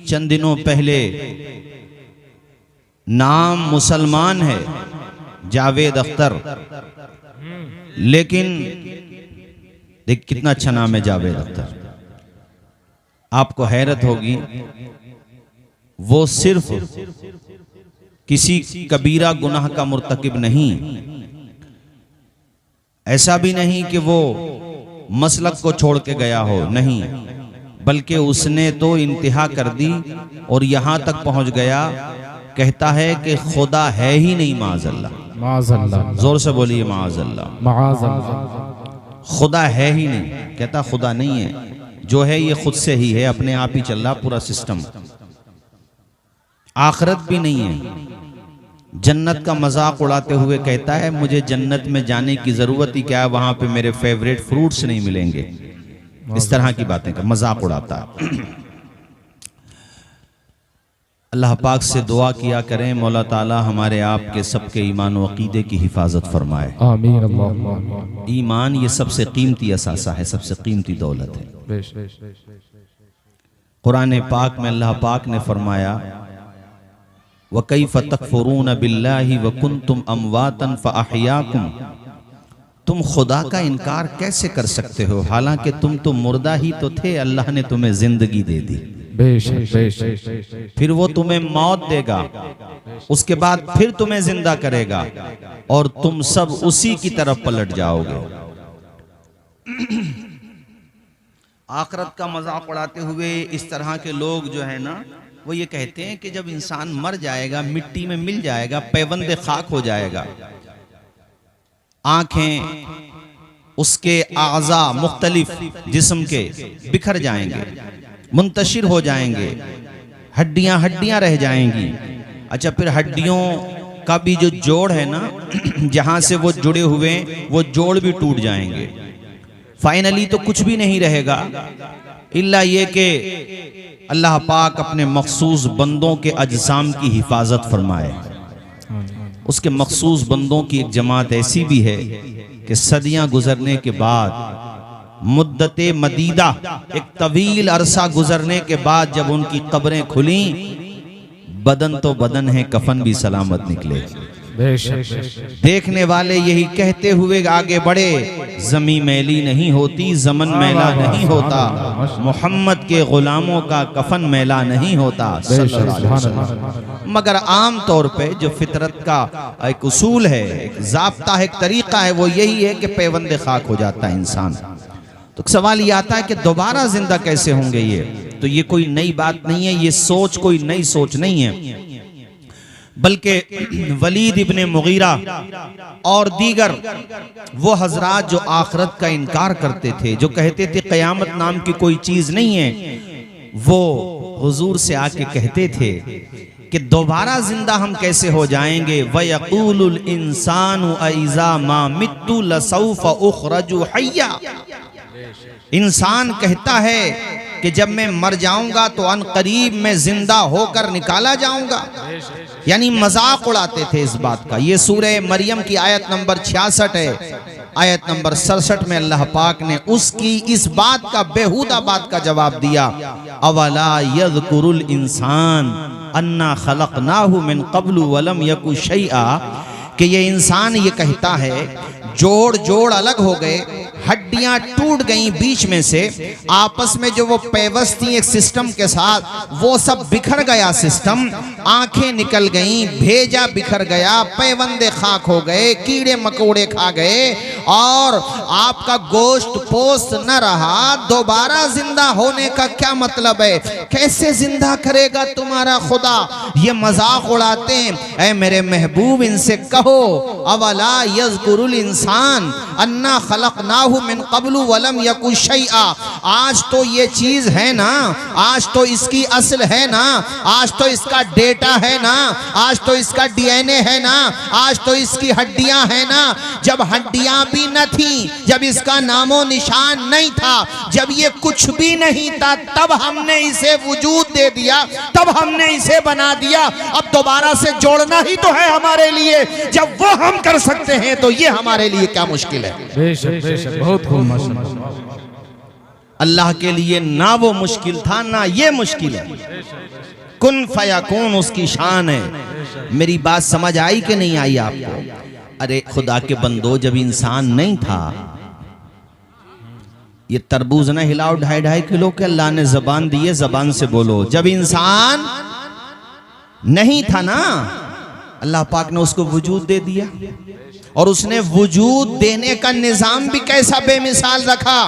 चंद दिनों पहले नाम मुसलमान है जावेद अख्तर, लेकिन देख कितना अच्छा नाम है जावेद अख्तर। आपको हैरत होगी, वो सिर्फ किसी कबीरा गुनाह का मुर्तकिब नहीं, ऐसा भी नहीं कि वो मसलक को छोड़ के गया हो, नहीं, बल्कि उसने तो इंतहा कर दी और यहां तक पहुंच गया, कहता है कि खुदा है ही नहीं, माअज़ल्लाह। जोर से बोलिए माअज़ल्लाह। खुदा है ही नहीं, कहता खुदा नहीं है, जो है ये खुद से ही है, अपने आप ही चल रहा पूरा सिस्टम। आखिरत भी नहीं है। जन्नत का मजाक उड़ाते हुए कहता है मुझे जन्नत में जाने की जरूरत ही क्या है, वहां पे मेरे फेवरेट फ्रूट्स नहीं मिलेंगे। इस तरह की बातें का मजाक उड़ाता है। अल्लाह पाक से दुआ किया करें मौला ताला हमारे आपके सबके ईमान व अकीदे की हिफाजत फरमाए, आमीन अल्लाह। ईमान ये सबसे कीमती असासा है, सबसे कीमती दौलत है। कुरान पाक में अल्लाह पाक ने फरमाया व कैफ़ तकफुरून बिल्लाहि व कुंतुम अमवातन फअहयाकुम, तुम खुदा का इनकार कैसे कर सकते हो, हालांकि तुम तो मुर्दा ही तो थे, अल्लाह ने तुम्हें जिंदगी दे दी, फिर वो तुम्हें मौत देगा, उसके बाद फिर तुम्हें जिंदा करेगा और तुम सब उसी की तरफ पलट जाओगे। आखिरत का मजाक उड़ाते हुए इस तरह के लोग जो है ना, वो ये कहते हैं कि जब इंसान मर जाएगा, मिट्टी में मिल जाएगा, पैबंद खाक हो जाएगा, आंखें उसके आज़ा मुख्तलिफ जिस्म के बिखर जाएंगे, मुंतशिर हो जाएंगे, हड्डियां हड्डियां रह जाएंगी। अच्छा, फिर हड्डियों का भी जो जोड़ है ना, जहां से वो जुड़े हुए वो जोड़ भी टूट जाएंगे। फाइनली तो कुछ भी नहीं रहेगा इल्ला ये कि अल्लाह पाक अपने मखसूस बंदों के अजसाम की हिफाजत फरमाए। उसके मखसूस बंदों की एक जमात ऐसी भी है कि सदियां गुजरने के बाद, मुद्दते मदीदा, एक तवील अरसा गुजरने के बाद जब उनकी कब्रें खुली, बदन तो बदन है, कफन भी सलामत निकले। देखने वाले यही कहते हुए आगे बढ़े, जमी मैली नहीं होती, जमन मैला नहीं होता, मोहम्मद के गुलामों का कफन मैला नहीं होता। मगर आम तौर पे जो फितरत का एक उसूल है, एक ज़ाब्ता है, एक तरीका है, वो यही है कि पैबंद खाक हो जाता है इंसान। तो सवाल ये आता है कि दोबारा जिंदा कैसे होंगे ये? तो ये कोई नई बात नहीं है, ये सोच कोई नई सोच नहीं है, बल्कि वलीद इब्ने मुगीरा और दीगर वो हजरात जो आखिरत का इनकार करते थे, जो कहते थे क़यामत नाम की कोई चीज नहीं है, वो हुजूर से आके कहते थे कि दोबारा जिंदा हम कैसे हो जाएंगे। वयक़ूलुल इंसानु अइज़ा मा मित्तु लसौफ़ उख़रजु हय्या, इंसान कहता है कि जब मैं मर जाऊंगा तो अनकरीब में जिंदा होकर निकाला जाऊंगा, यानी मजाक उड़ाते थे इस बात का। ये सूरह मरियम की आयत नंबर 66 है। आयत नंबर 67 में अल्लाह पाक ने उसकी इस बात का, बेहुदा बात का जवाब दिया, अवला यज़कुरुल इंसान अन्ना खलक़नाहु मिन क़ब्लु वलम यकु शैआ, कि ये इंसान ये कहता है जोड़ जोड़ अलग हो गए, हड्डियां टूट गईं बीच में से, आपस में जो वो पेवस्त थी एक सिस्टम के साथ, वो सब बिखर गया सिस्टम, आंखें निकल गईं, भेजा बिखर गया, पैबंदे खाक हो गए, कीड़े मकोड़े खा गए और आपका गोश्त पोस्त न रहा। दोबारा जिंदा होने का क्या मतलब है? कैसे जिंदा करेगा तुम्हारा खुदा? ये मजाक उड़ाते हैं। ऐ मेरे महबूब, इनसे कहो अवला यज़कुरुल इंसान अन्ना खलक़नाहु मिन क़ब्लु वलम यकु शैआ, आज तो ये चीज है ना, आज तो इसकी असल है ना, आज तो इसका डेटा है ना, आज तो इसका डीएनए है ना, आज तो इसकी हड्डियां हैं ना। जब हड्डियां भी न थी, जब इसका नामो निशान नहीं था, जब ये कुछ भी नहीं था, तब हमने इसे वजूद दे दिया, तब हमने इसे बना दिया। अब दोबारा से जोड़ना ही तो है हमारे लिए। जब वो हम कर सकते हैं तो ये हमारे लिए क्या मुश्किल है? बेशक बेशक, बहुत खूब। अल्लाह के लिए ना वो मुश्किल था ना ये मुश्किल है। कुन फयाकून उसकी शान है। मेरी बात समझ आई कि नहीं आई आपको? अरे खुदा के बंदो, जब इंसान नहीं था, ये तरबूज ना हिलाओ 2.5 किलो के, अल्लाह ने जबान दी है, जबान से बोलो। जब इंसान नहीं था ना, अल्लाह पाक ने उसको वजूद दे दिया, और उसने वजूद देने का निजाम भी कैसा बेमिसाल रखा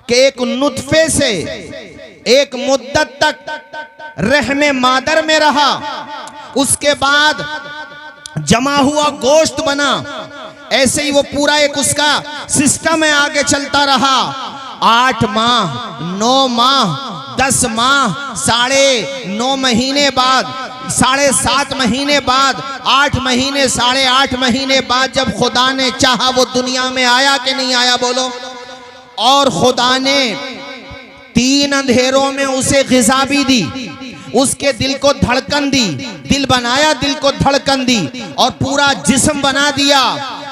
कि एक नुत्फे से एक मुद्दत तक रहमे मादर में रहा, उसके बाद जमा हुआ गोश्त बना, ऐसे ही वो पूरा एक उसका सिस्टम है, आगे चलता रहा। 8 माह 9 माह 10 माह 9.5 महीने बाद 7.5 महीने बाद 8 महीने 8.5 महीने बाद जब खुदा ने चाहा वो दुनिया में आया कि नहीं आया बोलो। और खुदा ने 3 अंधेरों में उसे ग़िज़ा भी दी, उसके दिल को धड़कन दी, दिल बनाया, दिल को धड़कन दी और पूरा जिस्म बना दिया।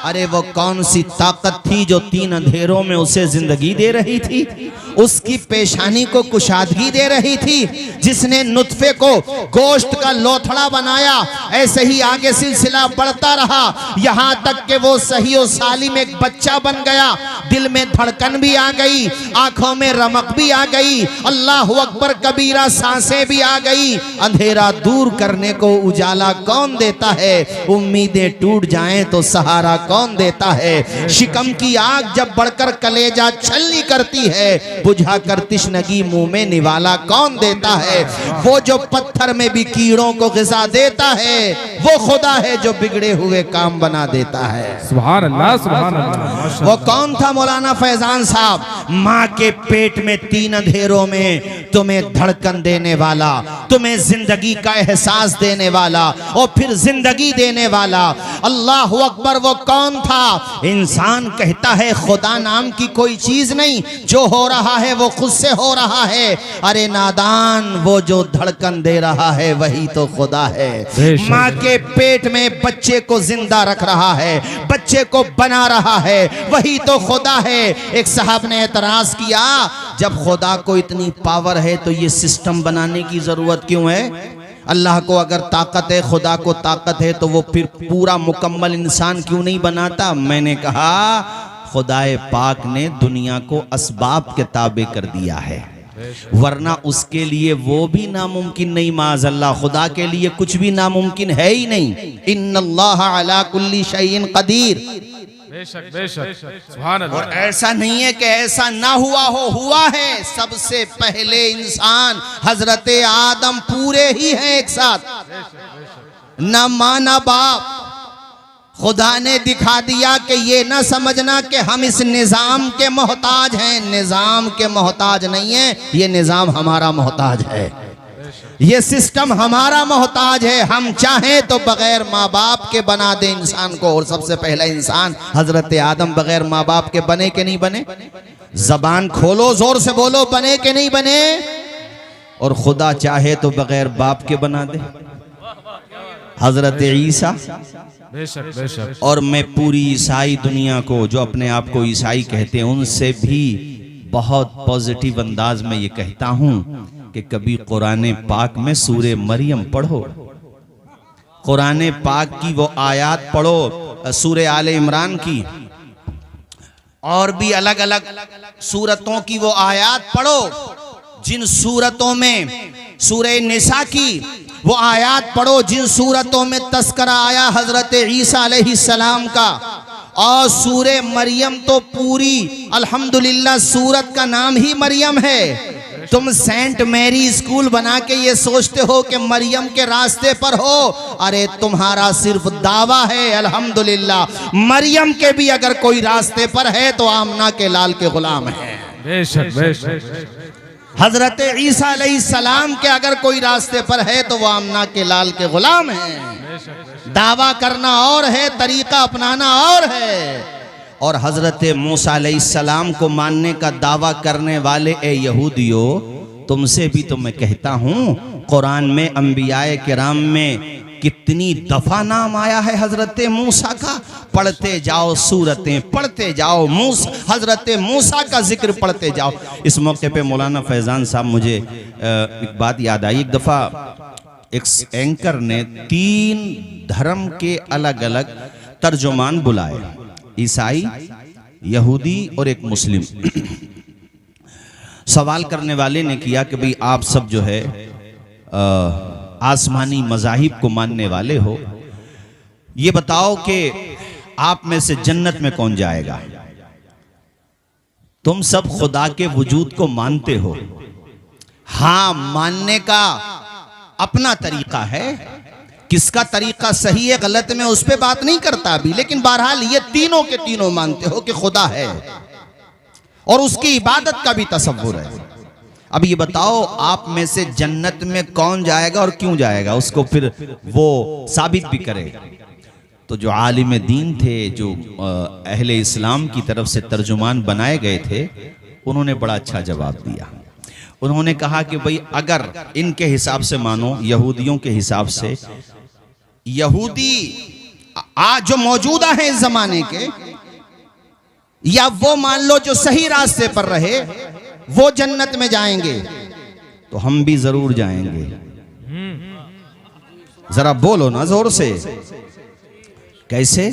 अरे वो कौन सी ताकत थी जो 3 अंधेरों में उसे जिंदगी दे रही थी, उसकी पेशानी को कुशादगी दे रही थी, जिसने नुत्फे को गोश्त का लोथड़ा बनाया। ऐसे ही आगे सिलसिला बढ़ता रहा, यहाँ तक कि वो सही और सालिम एक बच्चा बन गया। दिल में धड़कन भी आ गई, आंखों में रमक भी आ गई, अल्लाह अकबर कबीरा सांसें भी आ गई। अंधेरा दूर करने को उजाला कौन देता है, उम्मीदें टूट जाएं तो सहारा कौन देता है। शिकम की आग जब बढ़कर कलेजा छलनी करती है, बुझाकर तिश्नगी मुंह में निवाला कौन देता है। वो जो पत्थर में भी कीड़ों को ग़िज़ा देता है, वो खुदा है जो बिगड़े हुए काम बना देता है। सुभान अल्लाह, सुभान अल्लाह। वो कौन था मौलाना फैजान साहब? माँ के पेट में 3 अंधेरों में तुम्हें धड़कन देने वाला, तुम्हें जिंदगी का एहसास देने वाला और फिर जिंदगी देने वाला। अल्लाह अकबर। वो कौन था? इंसान कहता है खुदा नाम की कोई चीज नहीं, जो हो रहा है वो खुद से हो रहा है। अरे नादान, वो जो धड़कन दे रहा है वही तो खुदा है। माँ के पेट में बच्चे को जिंदा रख रहा है, बच्चे को बना रहा है, वही तो खुदा है। एक साहब ने एतराज किया, जब खुदा को इतनी पावर है तो ये सिस्टम बनाने की जरूरत क्यों है? अल्लाह को अगर ताकत है, खुदा को ताकत है, तो वो फिर पूरा मुकम्मल इंसान क्यों नहीं बनाता? मैंने कहा खुदाए पाक ने दुनिया को असबाब के ताबे कर दिया है, वरना उसके लिए वो भी नामुमकिन नहीं। माज़अल्लाह, खुदा के लिए कुछ भी नामुमकिन है ही नहीं। इन्नल्लाह अला कुल्ली शैइन कदीर। बेशक बेशक, सुभान अल्लाह। और ऐसा नहीं है कि ऐसा ना हुआ हो, हुआ है। सबसे पहले इंसान हजरत आदम पूरे ही हैं एक साथ, ना माँ ना बाप। खुदा ने दिखा दिया कि ये ना समझना कि हम इस निज़ाम के मोहताज हैं, निज़ाम के मोहताज नहीं है, ये निज़ाम हमारा मोहताज है, ये सिस्टम हमारा मोहताज है। हम चाहें तो बगैर माँ बाप के बना दे इंसान को। और सबसे पहला इंसान हजरत आदम बगैर माँ बाप के बने कि नहीं बने? जबान खोलो, जोर से बोलो, बने कि नहीं बने? और खुदा चाहे तो बगैर बाप के बना दे, हजरत ईसा। बेशक बेशक। और मैं पूरी ईसाई दुनिया को, जो अपने आप को ईसाई कहते हैं, उनसे भी बहुत पॉजिटिव अंदाज में ये कहता हूं कि कभी कुरान पाक में सूरे मरियम पढ़ो, कुरान पाक की वो आयात पढ़ो, सूरे आले इमरान की और भी अलग अलग सूरतों की वो आयात पढ़ो, जिन सूरतों में सूरे निसा की वो आयात पढ़ो, जिन सूरतों में तस्करा आया हजरत ईसा अलैहिस्सलाम का। और सूरे मरियम तो पूरी अल्हम्दुलिल्लाह सूरत का नाम ही मरियम है। तुम सेंट मैरी स्कूल बना के ये सोचते हो कि मरियम के रास्ते पर हो, अरे तुम्हारा सिर्फ दावा है। अल्हम्दुलिल्लाह मरियम के भी अगर कोई रास्ते पर है तो आमना के लाल के गुलाम है। बेशक बेशक। हजरत ईसा अलैहिस्सलाम के अगर कोई रास्ते पर है तो वो आमना के लाल के गुलाम है। दावा करना और है, तरीका अपनाना और है। और हजरत मूसा अलैहिस्सलाम को मानने का दावा करने वाले ए यहूदियों, तुमसे भी तो मैं कहता हूँ, कुरान में अंबियाए किराम में कितनी दफा नाम आया है हजरत मूसा का। पढ़ते जाओ सूरतें, पढ़ते जाओ हजरत मूसा का जिक्र पढ़ते जाओ। इस मौके पे मौलाना फैजान साहब मुझे एक बात याद आई। एक दफ़ा एक एंकर ने 3 धर्म के अलग अलग तर्जुमान बुलाए, ईसाई, यहूदी और एक मुस्लिम। सवाल करने वाले ने किया कि भाई आप सब जो है आसमानी मज़ाहिब को मानने वाले हो, ये बताओ कि आप में से जन्नत में कौन जाएगा? तुम सब खुदा के वजूद को मानते हो। हाँ, मानने का अपना तरीका है, किसका तरीका सही है गलत में उस पे बात नहीं करता अभी, लेकिन बहरहाल ये तीनों के तीनों मानते हो कि खुदा है और उसकी इबादत का भी तसव्वुर है। अब ये बताओ आप में से जन्नत में कौन जाएगा और क्यों जाएगा, उसको फिर वो साबित भी करे। तो जो आलिम दीन थे, जो अहले इस्लाम की तरफ से तर्जुमान बनाए गए थे, उन्होंने बड़ा अच्छा जवाब दिया। उन्होंने कहा कि भाई अगर इनके हिसाब से मानो, यहूदियों के हिसाब से, यहूदी आज जो मौजूदा है इस जमाने के, या वो मान लो जो सही रास्ते पर रहे, वो जन्नत में जाएंगे, तो हम भी जरूर जाएंगे। जरा बोलो ना जोर से, कैसे?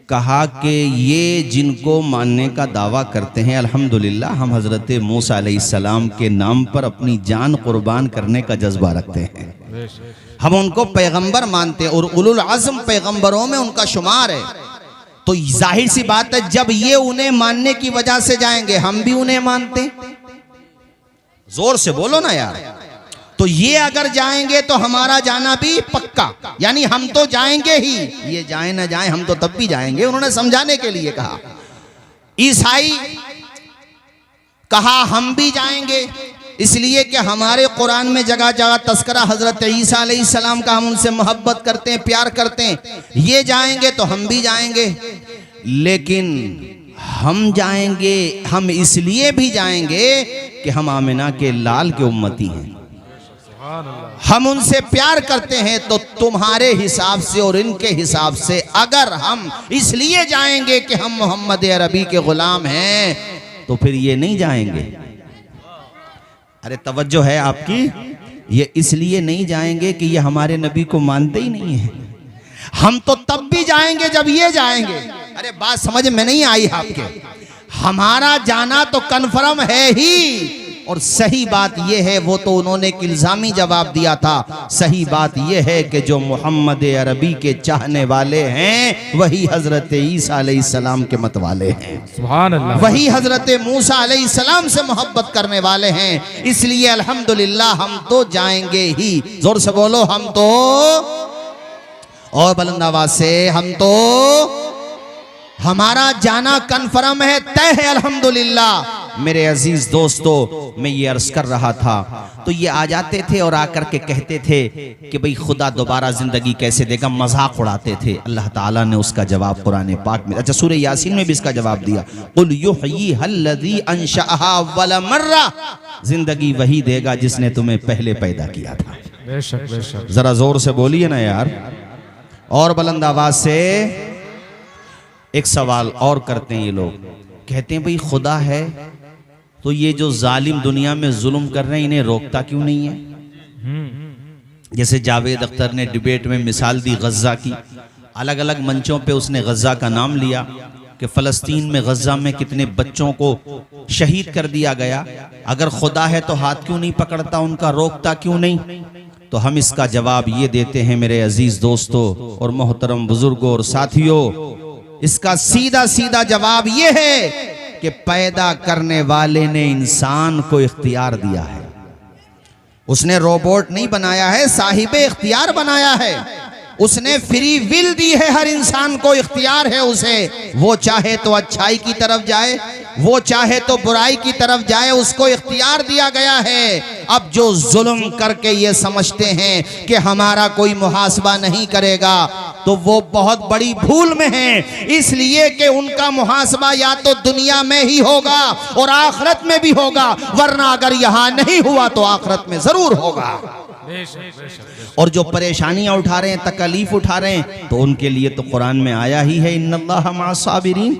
कहा कि ये जिनको मानने का दावा करते हैं, अल्हम्दुलिल्लाह हम हजरत मूसा अलैहिस्सलाम के नाम पर अपनी जान कुर्बान करने का जज्बा रखते हैं। हम उनको पैगंबर मानते हैं और उलुल अज़्म पैगंबरों में उनका शुमार है। तो जाहिर सी बात है, जब ये उन्हें मानने की वजह से जाएंगे, हम भी उन्हें मानते। जोर से बोलो ना यार। तो ये अगर जाएंगे तो हमारा जाना भी पक्का, यानी हम तो जाएंगे ही, ये जाए ना जाए हम तो तब भी जाएंगे। उन्होंने समझाने के लिए कहा। ईसाई कहा हम भी जाएंगे, इसलिए कि हमारे कुरान में जगह जगह तस्करा हजरत ईसा अलैहिस्सलाम का, हम उनसे मोहब्बत करते हैं, प्यार करते हैं। ये जाएंगे तो हम भी जाएंगे, लेकिन हम जाएंगे, हम इसलिए भी जाएंगे कि हम आमिना के लाल के उम्मती हैं, हम उनसे प्यार करते हैं। तो तुम्हारे हिसाब से और इनके हिसाब से अगर हम इसलिए जाएंगे कि हम मोहम्मद अरबी के गुलाम हैं, तो फिर ये नहीं जाएंगे। अरे तवज्जो है आपकी, ये इसलिए नहीं जाएंगे कि ये हमारे नबी को मानते ही नहीं है। हम तो तब भी जाएंगे जब ये जाएंगे। अरे बात समझ में नहीं आई आपके? हमारा जाना तो कन्फर्म है ही, और सही बात यह है, वो तो उन्होंने एक इल्जामी जवाब दिया था। सही बात यह है कि जो मोहम्मद अरबी के चाहने वाले हैं, वही हजरत ईसा अलैहिस्सलाम के मत वाले हैं। सुभान अल्लाह। वही हजरत मूसा अलैहिस्सलाम से मोहब्बत करने वाले हैं। इसलिए अल्हम्दुलिल्लाह हम तो जाएंगे ही। जोर से बोलो, हम तो, और बुलंद आवाज से, हम तो, हमारा जाना कन्फर्म है, तय है अल्हम्दुलिल्लाह। मेरे अजीज दोस्तों, मैं ये अर्ज कर रहा था, तो ये आ जाते थे और आकर के कहते थे कि भाई खुदा दोबारा जिंदगी कैसे देगा, मजाक उड़ाते थे। अल्लाह ताला ने उसका जवाब कुरान पाक में, अच्छा सूरह यासीन में भी इसका जवाब दिया, कुल युहयीहल्लज़ी अंशअहा अव्वल मर्रा, जिंदगी वही देगा जिसने तुम्हें पहले पैदा किया था। बेशक बेशक। जरा जोर से बोलिए ना यार, और बुलंद आवाज से। एक सवाल और करते हैं ये लोग, कहते हैं भाई खुदा है तो ये जो जालिम दुनिया में जुल्म कर रहे हैं, इन्हें रोकता क्यों नहीं है? जैसे जावेद अख्तर ने डिबेट में मिसाल दी गज्जा की, अलग अलग मंचों पे उसने गज्जा का नाम लिया कि फ़लस्तीन में, गज्जा में कितने बच्चों को शहीद कर दिया गया। अगर खुदा है तो हाथ क्यों नहीं पकड़ता उनका, रोकता क्यों नहीं? तो हम इसका जवाब ये देते हैं मेरे अजीज दोस्तों और मोहतरम बुजुर्गों और साथियों, इसका सीधा सीधा जवाब ये है कि पैदा करने वाले ने इंसान को इख्तियार दिया है। उसने रोबोट नहीं बनाया है, साहिबे इख्तियार बनाया है। उसने फ्री विल दी है, हर इंसान को इख्तियार है उसे। वो चाहे तो अच्छाई की तरफ जाए, वो चाहे तो बुराई की तरफ जाए, उसको इख्तियार दिया गया है। अब जो जुल्म करके ये समझते हैं कि हमारा कोई मुहासबा नहीं करेगा, तो वो बहुत बड़ी भूल में हैं, इसलिए कि उनका मुहासबा या तो दुनिया में ही होगा और आखिरत में भी होगा, वरना अगर यहाँ नहीं हुआ तो आखिरत में जरूर होगा। और जो परेशानियां उठा रहे हैं, तकलीफ उठा रहे हैं, तो उनके लिए तो कुरान में आया ही है इन्नल्लाह मअस-साबिरीन।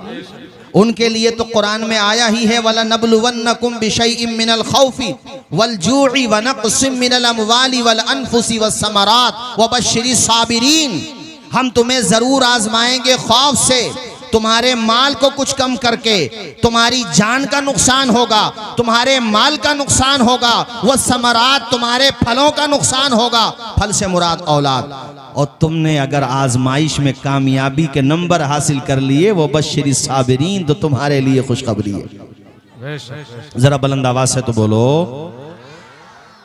उनके लिए तो कुरान में आया ही है वलनबलुवन्नकुम बिशैइन मिनल खौफि वल जूइ व नक़्सिम मिनल अमवालि वल अनफुसि वस्समरात वबश्शिरिस साबिरीन। हम तुम्हें जरूर आजमाएंगे खौफ से, तुम्हारे माल को कुछ कम करके, तुम्हारी जान का नुकसान होगा, तुम्हारे माल का नुकसान होगा, वह समरात तुम्हारे फलों का नुकसान होगा, फल से मुराद औलाद। और तुमने अगर आजमाइश में कामयाबी के नंबर हासिल कर लिए, वो बश्शिरी साबिरीन, तो तुम्हारे लिए खुशखबरी है। जरा बुलंद आवाज से तो बोलो।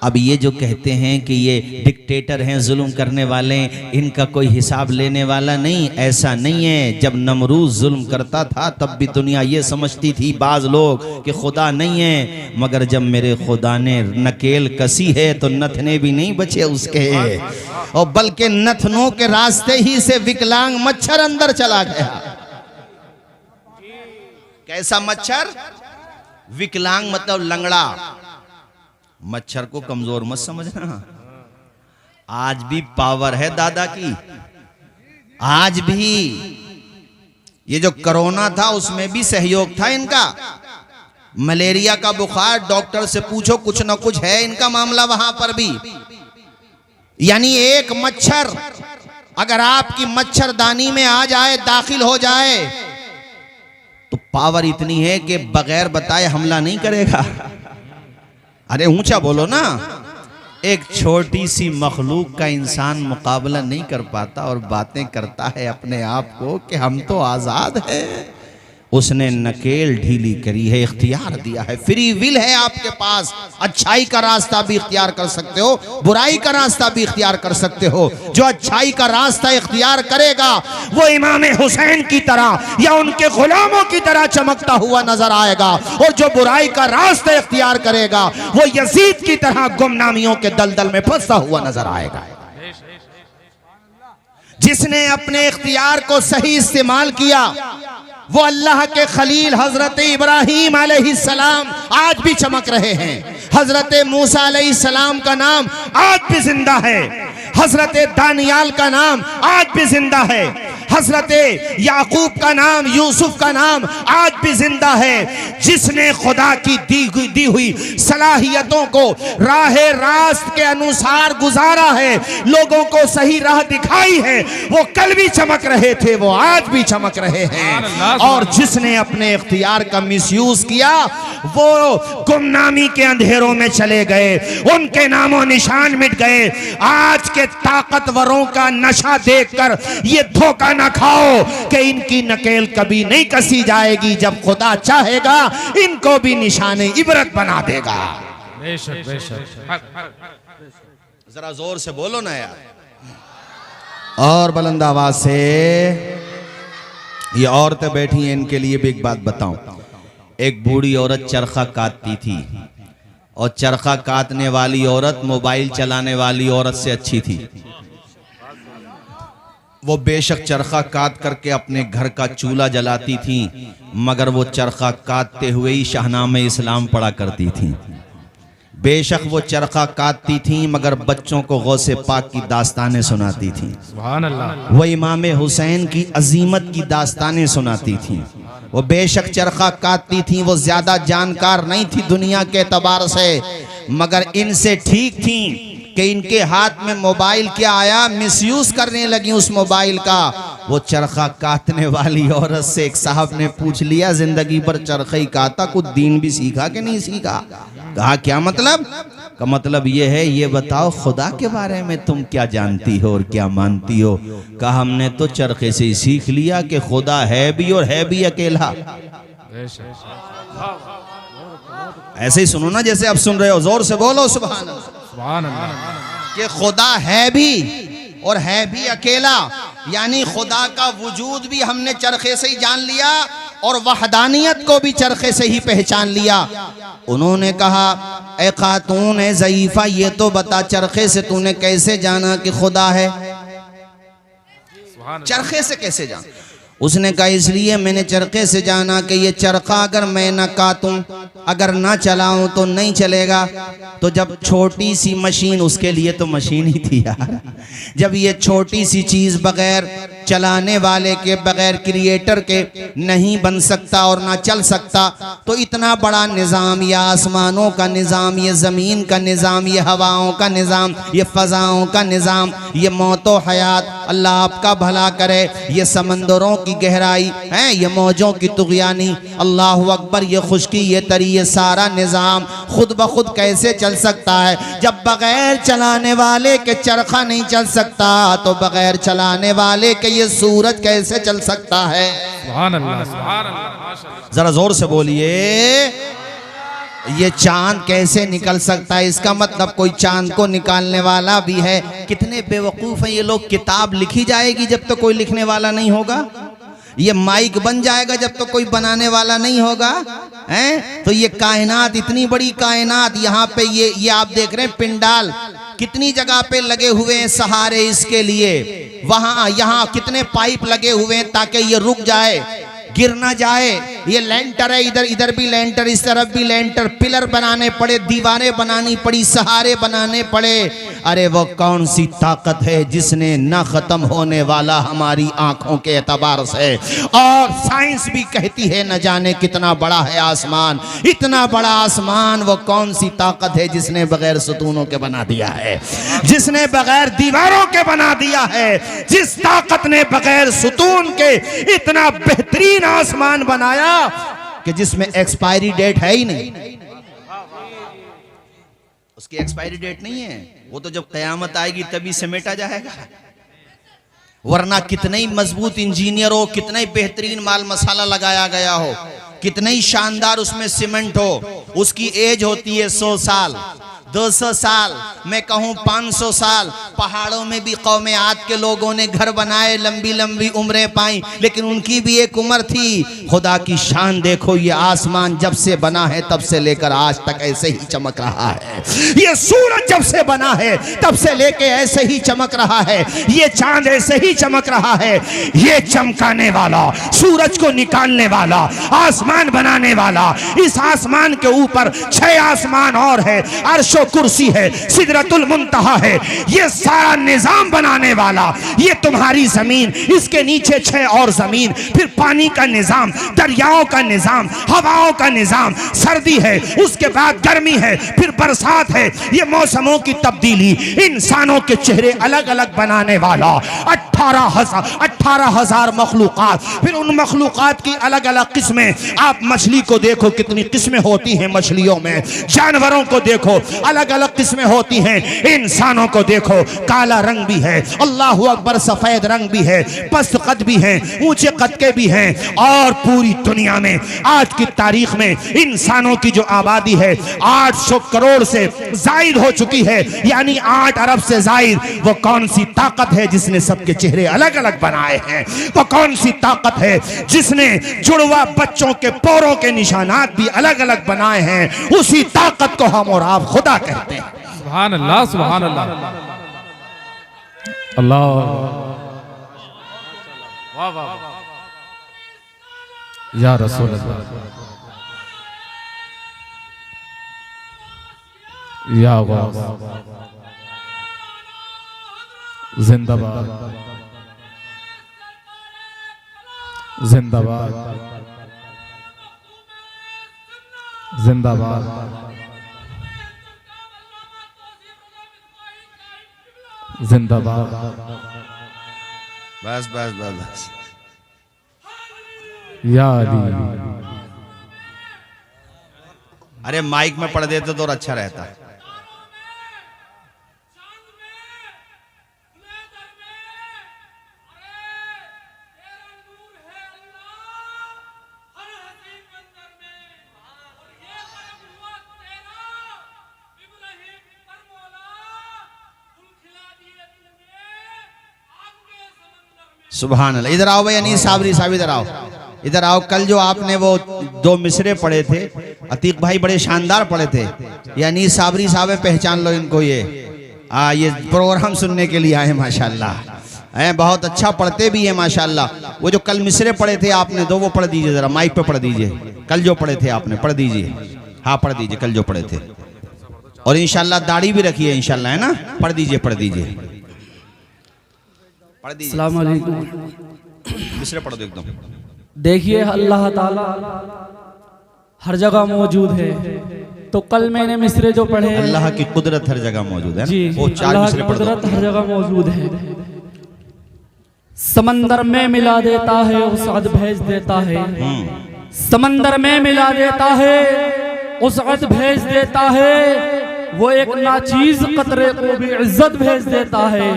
अब ये जो कहते हैं कि ये डिक्टेटर हैं, जुल्म करने वाले, इनका कोई हिसाब लेने वाला नहीं, ऐसा नहीं है। जब नमरूज जुल्म करता था तब भी दुनिया ये समझती थी बाज लोग कि खुदा नहीं है, मगर जब मेरे खुदा ने नकेल कसी है तो नथने भी नहीं बचे उसके, और बल्कि नथनों के रास्ते ही से विकलांग मच्छर अंदर चला गया। कैसा मच्छर? विकलांग मतलब लंगड़ा। मच्छर को कमजोर मत समझना, आज भी पावर है दादा की। आज भी ये जो कोरोना था उसमें भी सहयोग था इनका। मलेरिया का बुखार, डॉक्टर से पूछो, कुछ ना कुछ है इनका मामला वहां पर भी। यानी एक मच्छर अगर आपकी मच्छरदानी में आ जाए, दाखिल हो जाए, तो पावर इतनी है कि बगैर बताए हमला नहीं करेगा। अरे ऊंचा बोलो ना। एक छोटी सी मखलूक का इंसान मुकाबला नहीं कर पाता और बातें करता है अपने आप को कि हम तो आजाद हैं। उसने नकेल ढीली करी है, इख्तियार दिया है, फ्री विल है आपके पास। अच्छाई का रास्ता भी इख्तियार कर सकते हो, बुराई का रास्ता भी इख्तियार कर सकते हो। जो अच्छाई का रास्ता इख्तियार करेगा वो इमाम हुसैन की तरह या उनके गुलामों की तरह चमकता हुआ नजर आएगा, और जो बुराई का रास्ता इख्तियार करेगा वो यजीद की तरह गुमनामियों के दलदल में फंसा हुआ नजर आएगा। जिसने अपने इख्तियार को सही इस्तेमाल किया वो अल्लाह के खलील हजरत इब्राहीम अलैहिस्सलाम आज भी चमक रहे हैं। हजरत मूसा अलैहिस्सलाम का नाम आज भी जिंदा है। हजरत दानियाल का नाम आज भी जिंदा है। हजरत याकूब का नाम, यूसुफ का नाम आज भी जिंदा है। जिसने खुदा की दी हुई सलाहियतों को राह रास्त के अनुसार गुजारा है, लोगों को सही राह दिखाई है, वो कल भी चमक रहे थे, वो आज भी चमक रहे हैं। और जिसने अपने इख्तियार का मिसयूज किया वो गुमनामी के अंधेरों में चले गए, उनके नामों निशान मिट गए। आज के ताकतवरों का नशा देखकर ये धोखा ना खाओ कि इनकी नकेल कभी नहीं कसी जाएगी। जब खुदा चाहेगा इनको भी निशाने इबरत बना देगा। बेशक बेशक। जरा जोर से बोलो ना यार, और बुलंद आवाज से। ये औरतें बैठी हैं, इनके लिए भी एक बात बताऊं। एक बूढ़ी औरत चरखा काटती थी, और चरखा काटने वाली औरत मोबाइल चलाने वाली औरत से अच्छी थी। वो बेशक चरखा काट करके अपने घर का चूल्हा जलाती थी, मगर वो चरखा काटते हुए ही शाहनामे इस्लाम पढ़ा करती थी। बेशक वो चरखा काटती थी, मगर बच्चों को गौसे पाक की दास्तानें सुनाती थी। सुभान अल्लाह। वो इमाम हुसैन की अजीमत की दास्तानें सुनाती थी। वो बेशक चरखा काटती थी, वो ज्यादा जानकार नहीं थी दुनिया के एतबार से, मगर इनसे ठीक थी कि इनके हाथ में मोबाइल क्या आया, मिसयूज करने लगी उस मोबाइल का। वो चरखा काटने वाली औरत से एक साहब ने पूछ लिया, जिंदगी भर चरखा ही काटा, कुछ दीन भी सीखा कि नहीं सीखा? कहा क्या मतलब? का मतलब ये है, ये बताओ खुदा के बारे में तुम क्या जानती हो और क्या मानती हो? कहा हमने तो चरखे से ही सीख लिया कि खुदा है भी और है भी अकेला। ऐसे ही सुनो ना जैसे आप सुन रहे हो, जोर से बोलो सुभान अल्लाह। सुभान अल्लाह। कि खुदा है भी और है भी अकेला, यानी खुदा का वजूद भी हमने चरखे से ही जान लिया और वहदानियत को भी चरखे से ही पहचान लिया। उन्होंने कहा, ए खातून ए ज़ईफ़ा, ये तो बता चरखे से तूने कैसे जाना कि खुदा है? चरखे से कैसे जान? उसने कहा इसलिए मैंने चरखे से जाना कि ये चरखा अगर मैं न काटूं, अगर ना चलाऊं तो नहीं चलेगा। तो जब छोटी सी मशीन, उसके लिए तो मशीन ही थी यार, जब ये छोटी सी चीज बगैर चलाने वाले के, बगैर क्रिएटर के नहीं बन सकता और ना चल सकता, तो इतना बड़ा निज़ाम, ये आसमानों का निज़ाम, ये ज़मीन का निज़ाम, ये हवाओं का निज़ाम, ये फ़ज़ाओं का निज़ाम, ये मौत व हयात, अल्लाह आपका भला करे, ये समंदरों की गहराई है, ये मौजों की तुग़यानी, अल्लाह अकबर, ये खुश्की, ये तरी, ये सारा निज़ाम खुद ब खुद कैसे चल सकता है? जब बगैर चलाने वाले के चरखा नहीं चल सकता, तो बगैर चलाने वाले के ये सूरज कैसे चल सकता है? सुभान अल्लाह, सुभान अल्लाह। जरा जोर से बोलिए, ये चांद कैसे निकल सकता है? इसका मतलब कोई चांद को निकालने वाला भी है। कितने बेवकूफ हैं ये लोग। किताब लिखी जाएगी जब तक तो कोई लिखने वाला नहीं होगा, ये माइक बन जाएगा जब तक तो कोई बनाने वाला नहीं होगा, हैं? तो ये कायनात, इतनी बड़ी कायनात, यहाँ पे ये आप देख रहे हैं पिंडाल कितनी जगह पे लगे हुए हैं सहारे इसके लिए, वहां यहाँ कितने पाइप लगे हुए हैं ताकि ये रुक जाए, गिर ना जाए। ये लेंटर है, इधर इधर भी लेंटर, इस तरफ भी लेंटर, पिलर बनाने पड़े, दीवारें बनानी पड़ी, सहारे बनाने पड़े। अरे वो कौन सी ताकत है जिसने न खत्म होने वाला हमारी आंखों के एतबार से, और साइंस भी कहती है न जाने कितना बड़ा है आसमान, इतना बड़ा आसमान, वो कौन सी ताकत है जिसने बगैर सुतूनों के बना दिया है, जिसने बगैर दीवारों के बना दिया है, जिस ताकत ने बगैर सुतून के इतना बेहतरीन आसमान बनाया कि जिसमें एक्सपायरी डेट है ही नहीं। उसकी एक्सपायरी डेट नहीं है, वो तो जब कयामत आएगी तभी समेटा जाएगा। वरना कितने ही मजबूत इंजीनियर हो, कितना ही बेहतरीन माल मसाला लगाया गया हो, कितने ही शानदार उसमें सीमेंट हो, उसकी एज होती है 100 साल, 200 साल, मैं कहूँ 500 साल। पहाड़ों में भी कौमे आद के लोगों ने घर बनाए, लंबी लंबी उम्रें पाई, लेकिन उनकी भी एक उम्र थी। खुदा की शान देखो, ये आसमान जब से बना है तब से लेकर आज तक ऐसे ही चमक रहा है। ये सूरज जब से बना है तब से लेकर ऐसे ही चमक रहा है। ये चांद ऐसे ही चमक रहा है। ये चमकाने वाला, सूरज को निकालने वाला, आसमान बनाने वाला, इस आसमान के ऊपर 6 आसमान और है, अर्श कुर्सी है, सिदरतुल मुंतहा है, ये सारा निजाम बनाने वाला, ये तुम्हारी जमीन, इसके नीचे 6 और जमीन, फिर पानी का निजाम, दरियाओं का निजाम, हवाओं का निजाम, सर्दी है, उसके बाद गर्मी है, फिर बरसात है, ये मौसमों की तब्दीली, इंसानों के चेहरे अलग अलग बनाने वाला, 18,000 मखलूकात, फिर उन मखलूकात की अलग अलग किस्में। आप मछली को देखो, कितनी किस्में होती हैं मछलियों में, जानवरों को देखो अलग अलग किस्में होती हैं, इंसानों को देखो काला रंग भी है, अल्लाहु अकबर, सफेद रंग भी है, पस्त कद भी है, ऊंचे कद के भी हैं। और पूरी दुनिया में आज की तारीख में इंसानों की जो आबादी है 800 करोड़ से जायद हो चुकी है, यानी 8 अरब से जायद। वो कौन सी ताकत है जिसने सबके चेहरे अलग अलग बनाए हैं? वो कौन सी ताकत है जिसने जुड़वा बच्चों के पोरों के निशानात भी अलग अलग बनाए हैं? उसी ताकत को हम और आप खुदा कहते हैं। सुभान अल्लाह, सुभान अल्लाह, अल्लाह, वाह वाह, या रसूल अल्लाह, या वाह, जिंदाबाद, जिंदाबाद, जिंदाबाद, जिंदाबाद। बस बस बस बस, या अली। अरे माइक में पढ़ देते तो और अच्छा रहता। सुभान अल्लाह। इधर आओ भाई, अनीस साबरी साहब इधर आओ, इधर आओ। कल जो आपने वो 2 मिसरे पढ़े थे, अतीक भाई बड़े शानदार पढ़े थे। ये अनीस साबरी साहब है, पहचान लो इनको। ये प्रोग्राम सुनने के लिए आए माशाल्लाह। हैं, बहुत अच्छा पढ़ते भी हैं माशाल्लाह। वो जो कल मिसरे पढ़े थे आपने दो, वो पढ़ दीजिए जरा, माइक पे पढ़ दीजिए। कल जो पढ़े थे आपने पढ़ दीजिए, हाँ पढ़ दीजिए कल जो पढ़े थे। और इंशाल्लाह दाढ़ी भी रखिए इंशाल्लाह, है ना, पढ़ दीजिए पढ़ दीजिए पढ़ दीजिए। अस्सलाम वालेकुम। मिसरे पढ़ दो एकदम। देखिए अल्लाह ताला हर जगह मौजूद है, तो कल मैंने मिसरे जो पढ़े, अल्लाह की कुदरत हर जगह मौजूद है। जी वो चार अल्लाह मिसरे की पढ़ दो। कुदरत हर जगह मौजूद है। समंदर में मिला देता है, उसअद भेज देता है। समंदर में मिला देता है, उसअद भेज देता है। वो एक नाचीज कतरे को भी इज्जत भेज देता है।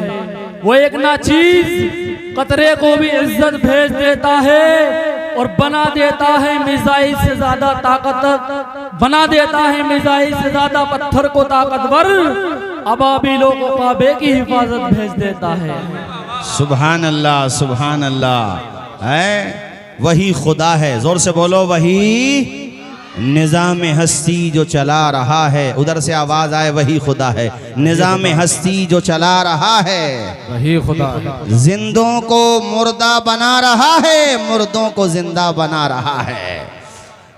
वो एक नाचीज कतरे को भी इज्जत भेज देता है और बना देता है मिसाइल से ज्यादा ताकत, बना देता है मिसाइल से ज्यादा पत्थर को ताकतवर। अबाबिलों को काबे की हिफाजत भेज देता है। सुभान अल्लाह सुभान अल्लाह। है वही खुदा है, जोर से बोलो, वही निज़ाम हस्ती जो चला रहा है। उधर से आवाज आए, वही खुदा है निज़ाम हस्ती जो चला रहा है। वही खुदा है। जिंदों को मुर्दा बना रहा है, मुर्दों को जिंदा बना रहा है।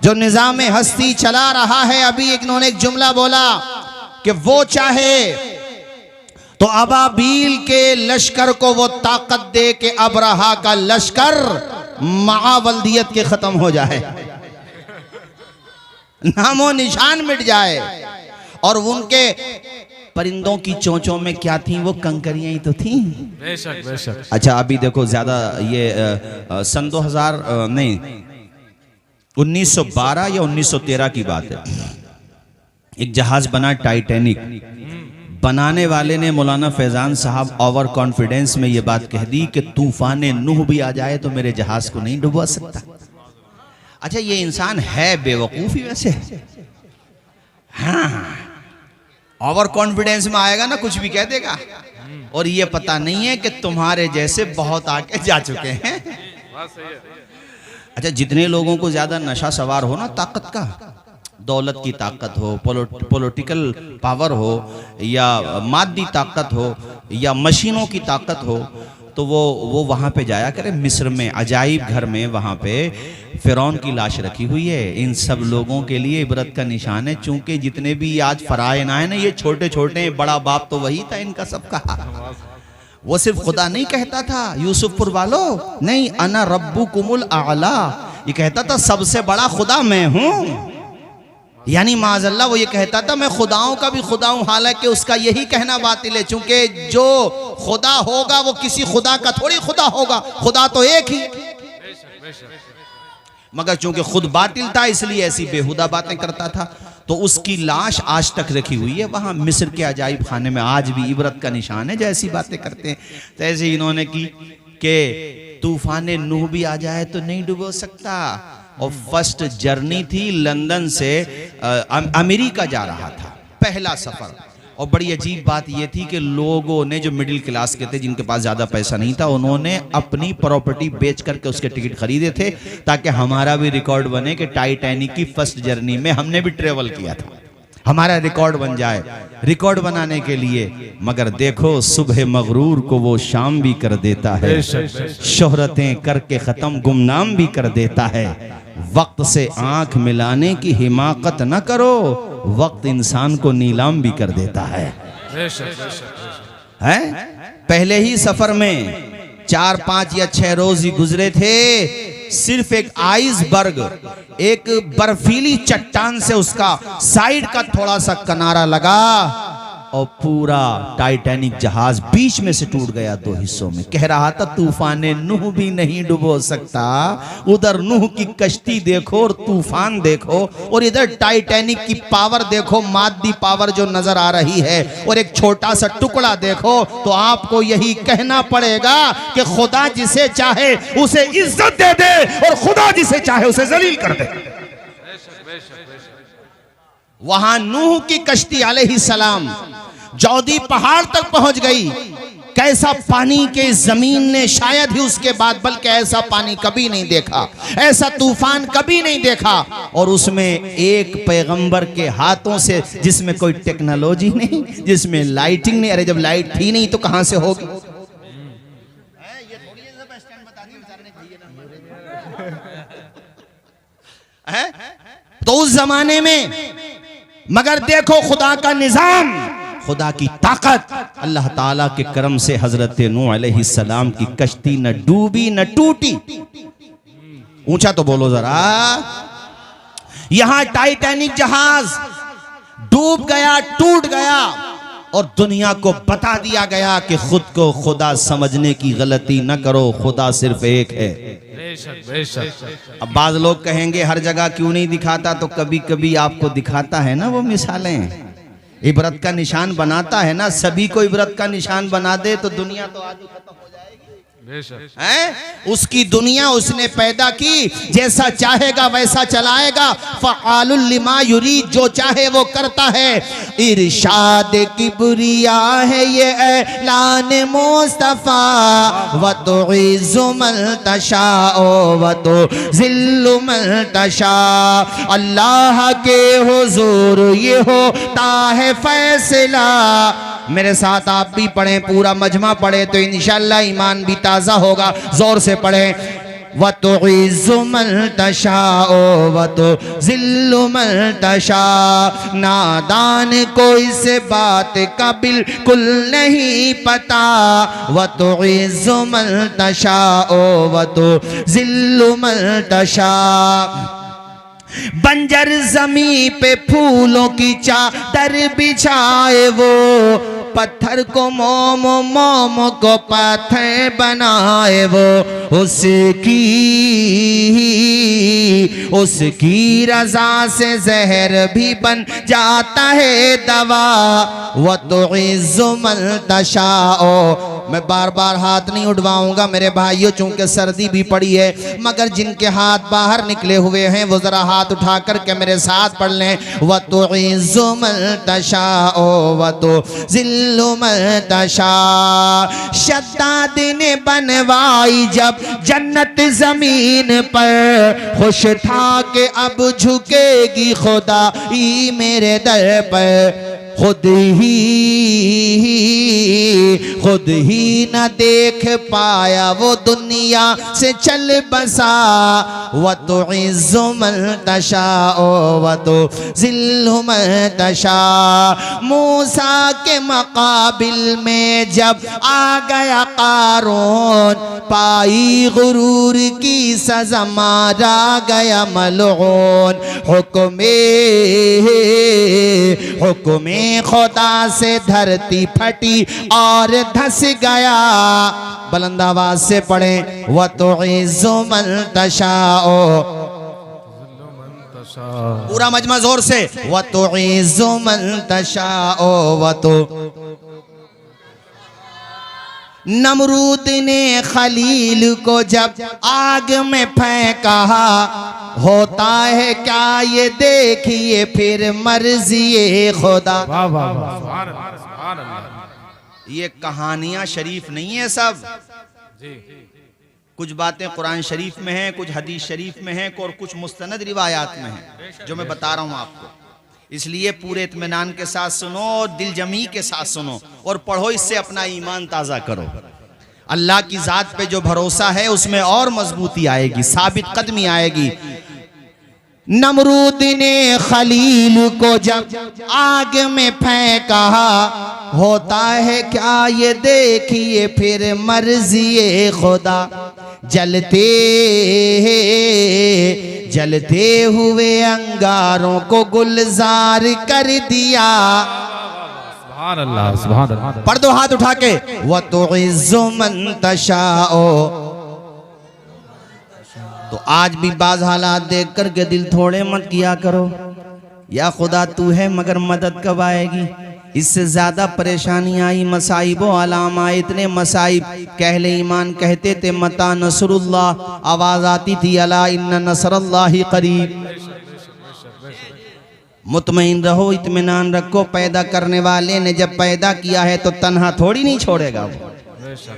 जो निज़ाम हस्ती चला रहा है, अभी इन्होंने एक जुमला बोला कि वो चाहे तो अबाबील के लश्कर को वो ताकत दे के अबरहा का लश्कर मावल्दियत के खत्म हो जाए, नामो निशान मिट जाए। और उनके परिंदों की चोंचों में क्या थी, वो कंकरियां ही तो थी। बेशक बेशक। अच्छा अभी देखो ज्यादा ये सन 2000 नहीं 1912 या 1913 की बात है। एक जहाज बना टाइटैनिक। बनाने वाले ने मौलाना फैजान साहब ओवर कॉन्फिडेंस में ये बात कह दी कि तूफान नूह भी आ जाए तो मेरे जहाज को नहीं डुबा सकता। अच्छा ये इंसान है बेवकूफी वैसे, हाँ ओवर कॉन्फिडेंस में आएगा ना कुछ भी कह देगा। और ये पता नहीं है कि तुम्हारे जैसे बहुत आके जा चुके हैं। अच्छा जितने लोगों को ज्यादा नशा सवार हो ना, ताकत का, दौलत की ताकत हो, पॉलिटिकल पावर हो, या मादी ताकत हो, या मशीनों की ताकत हो, तो वो वहाँ पे जाया करे मिस्र में अजाइब घर में, वहाँ पे फिरौन की लाश रखी हुई है। इन सब लोगों के लिए इबरत का निशान है, चूंकि जितने भी आज फरायन आए ना, ये छोटे छोटे हैं, बड़ा बाप तो वही था इनका सबका। वो सिर्फ खुदा नहीं कहता था यूसुफपुर वालों, नहीं, अना रब्बुकुमुल आला, ये कहता था सबसे बड़ा खुदा मैं हूँ। यानी माज़अल्लाह वो ये कहता था मैं खुदाओं का भी खुदा हूं, हालांकि उसका यही कहना बातिल है, चूंकि जो खुदा होगा वो किसी खुदा का थोड़ी खुदा होगा, खुदा तो एक ही। मगर चूंकि खुद बातिल था इसलिए ऐसी बेहुदा बातें करता था। तो उसकी लाश आज तक रखी हुई है वहां मिस्र के अजाइब खाने में, आज भी इबरत का निशान है। जो ऐसी बातें करते हैं, तो ऐसे इन्होंने की कि तूफान नूह भी आ जाए तो नहीं डुबो सकता। और फर्स्ट जर्नी थी लंदन से अमेरिका जा रहा था, पहला सफर। और बड़ी अजीब बात यह थी कि लोगों ने, जो मिडिल क्लास के थे, जिनके पास ज्यादा पैसा नहीं था, उन्होंने अपनी प्रॉपर्टी बेच करके उसके टिकट खरीदे थे, ताकि हमारा भी रिकॉर्ड बने कि टाइटैनिक की फर्स्ट जर्नी में हमने भी ट्रेवल किया था, हमारा रिकॉर्ड बन जाए। रिकॉर्ड बनाने के लिए, मगर देखो सुबह मगरूर को वो शाम भी कर देता है, शोहरतें करके खत्म गुमनाम भी कर देता है। वक्त से आंख मिलाने की हिमाकत न करो, वक्त इंसान को नीलाम भी कर देता है। पहले ही सफर में 4, 5 या 6 रोज ही गुजरे थे, सिर्फ एक आइसबर्ग, एक बर्फीली चट्टान से उसका साइड का थोड़ा सा किनारा लगा और पूरा टाइटैनिक जहाज बीच में से टूट गया 2 हिस्सों में। कह रहा था तूफान नूह भी नहीं डुबो सकता, उधर नूह की कश्ती देखो और तूफान देखो, और इधर टाइटैनिक की पावर देखो, मादी पावर जो नजर आ रही है, और एक छोटा सा टुकड़ा देखो, तो आपको यही कहना पड़ेगा कि खुदा जिसे चाहे उसे इज्जत दे दे और खुदा जिसे चाहे उसे जलील कर दे। वहां नूह की कश्ती अलैहिस्सलाम जौदी पहाड़ तक पहुंच गई। कैसा पानी के जमीन ने शायद ही उसके बाद, बल्कि ऐसा पानी कभी नहीं देखा, ऐसा तूफान कभी नहीं देखा। और उसमें एक पैगंबर के हाथों से, जिसमें कोई टेक्नोलॉजी नहीं, जिसमें लाइटिंग नहीं, अरे जब लाइट थी नहीं तो कहां से होगी, है? तो उस जमाने में मगर देखो खुदा का निजाम, खुदा की ताकत, अल्लाह ताला के करम से हजरत नूह अलैहिस्सलाम की कश्ती न डूबी न टूटी। ऊंचा तो बोलो जरा। यहां टाइटैनिक जहाज डूब गया, टूट गया और दुनिया को बता दिया गया कि खुद को खुदा समझने की गलती न करो, खुदा सिर्फ एक है। बेशक बेशक। अब बाज लोग कहेंगे हर जगह क्यों नहीं दिखाता, तो कभी कभी आपको दिखाता है ना वो मिसालें, इबरत का निशान बनाता है ना। सभी को इबरत का निशान बना दे तो दुनिया तो आज खत्म हो जाएगी। बेशक है उसकी दुनिया उसने पैदा की, जैसा चाहेगा वैसा चलाएगा। फ़आलुल लिमा युरीद, जो चाहे वो करता है। इरशाद किबरिया है ये ऐलान मुस्तफा, व तुइज़्ज़ु मन तशाओ व तुज़िल्लु मन तशा। अल्लाह के हुजूर ये होता है फैसला। मेरे साथ आप भी पढ़ें, पूरा मजमा पढ़े तो इंशाअल्लाह ईमान भी ताज़ा होगा। जोर से पढ़ें। व तुइज़्ज़ु मन तशाओ व तुज़िल्लु मन तशा। नादान को इस बात का बिल्कुल नहीं पता। व तुइज़्ज़ु मन तशाओ व तुज़िल्लु मन तशा। बंजर जमी पे फूलों की चादर बिछाए वो, पत्थर को मोम मोम को पत्थर बनाए वो। उसकी रजा से जहर भी बन जाता है दवा। व तुइज़्ज़ु मन तशाओ। मैं बार बार हाथ नहीं उठवाऊंगा मेरे भाइयों, चूंकि सर्दी भी पड़ी है, मगर जिनके हाथ बाहर निकले हुए हैं वो जरा हाथ उठा करके मेरे साथ पढ़ लें। व तुइज़्ज़ु मन तशाओ व तुज़िल्लु मन तशा। शद्दाद ने बनवाई जब जन्नत जमीन पर, खुश था कि अब झुकेगी खुदाई मेरे दर पर। खुद ही न देख पाया वो दुनिया से चल बसा। व तुइज़्ज़ु मन तशाओ व तुज़िल्लु मन तशा। मूसा के मुकाबिल में जब आ गया कारून, पाई गुरूर की सज़ा मारा गया मलऊन। हुक्मे खुदा से धरती फटी और धस गया। बुलंद आवाज से पढ़ें। व तुइज़्ज़ु मन तशाओ। पूरा मजमा जोर से। व तुइज़्ज़ु मन तशाओ व तु। नमरूद ने खलील को जब आग में फेंका, होता है क्या ये देखिए फिर मर्ज़ी खुदा। वाह वाह वाह, सुभान अल्लाह। ये कहानियां शरीफ नहीं है सब, जी कुछ बातें कुरान शरीफ में हैं, कुछ हदीस शरीफ में हैं और कुछ मुस्तनद रिवायात में हैं जो मैं बता रहा हूं आपको। इसलिए पूरे इत्मीनान के साथ सुनो और दिल जमी के साथ सुनो और पढ़ो, इससे अपना ईमान ताज़ा करो। अल्लाह की ज़ात पे जो भरोसा है उसमें और मजबूती आएगी, साबित कदमी आएगी। नमरूद ने खलील को जब आग में फेंका, होता है क्या ये देखिए फिर मर्ज़ी खुदा। जलते हुए अंगारों को गुलजार कर दिया। सुभान अल्लाह सुभान अल्लाह। पढ़ दो हाथ उठा के। व तुइज़्ज़ु मन तशाओ। तो आज भी बाज हालात देख कर के दिल थोड़े मत किया करो, या खुदा तू है मगर मदद कब आएगी। इससे ज्यादा परेशानी आई, मसाइबो अलामा, इतने मसाइब। कहले ईमान कहते थे मता नसरुल्लाह, आवाज आती थी अला इन्ना नसरुल्लाहि करीब। मुतमईन रहो, इत्मीनान रखो, पैदा करने वाले ने जब पैदा किया है तो तन्हा थोड़ी नहीं छोड़ेगा वो।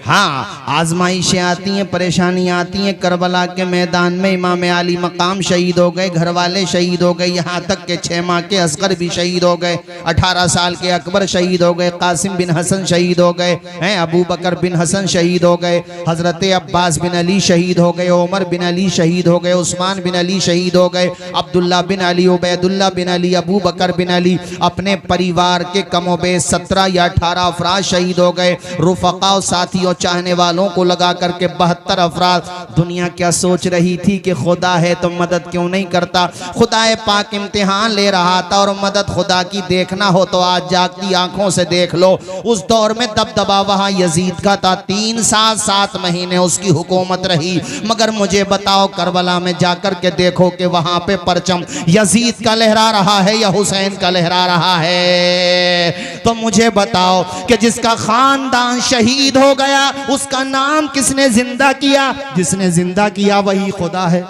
हाँ, आजमाइशें आती हैं, परेशानियां आती हैं। करबला के मैदान में इमाम अली मकाम शहीद हो गए, घर वाले शहीद हो गए, यहाँ तक के 6 माह के असगर भी शहीद हो गए, 18 साल के अकबर शहीद हो गए, कासिम बिन हसन शहीद हो गए हैं, अबू बकर बिन हसन शहीद हो गए, हजरत अब्बास बिन अली शहीद हो गए, उमर बिन अली शहीद हो गए, उस्मान बिन अली शहीद हो गए, अब्दुल्ला बिन अली, उबैदुल्ला बिन अली, अबू बकर बिन अली। अपने परिवार के कमोबेश 17 या 18 अफराद शहीद हो गए। रुफका और साथियों चाहने वालों को लगा करके 72 अफराद। दुनिया क्या सोच रही थी कि खुदा है तो मदद क्यों नहीं करता। खुदाए पाक इम्तिहान ले रहा था, और मदद खुदा की देखना हो तो आज जागती आंखों से देख लो। उस दौर में दबदबा वहां यजीद का था, 3 साल 7 महीने उसकी हुकूमत रही। मगर मुझे बताओ, करबला में जाकर के देखो कि वहां पे परचम यजीद का लहरा रहा है या हुसैन का लहरा रहा है। तो मुझे बताओ कि जिसका खानदान शहीद हो गया उसका नाम किसने जिंदा किया? जिसने जिंदा किया वही खुदा है।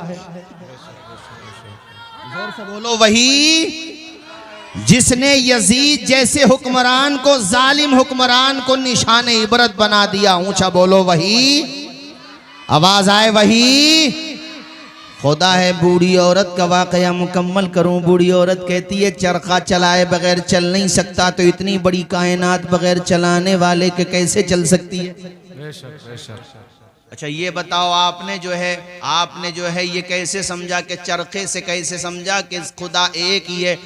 जोर से बोलो, वही जिसने यजीद जैसे हुक्मरान को, जालिम हुक्मरान को निशाने इबरत बना दिया। ऊंचा बोलो, वही। आवाज आए, वही खुदा है। बूढ़ी औरत का वाकया मुकम्मल करूं। बूढ़ी औरत कहती है चरखा चलाए बगैर चल नहीं सकता, तो इतनी बड़ी कायनात बगैर चलाने वाले के कैसे चल सकती है? अच्छा ये बताओ, आपने जो है ये कैसे समझा कि चरखे से कैसे समझा कि खुदा एक ही है?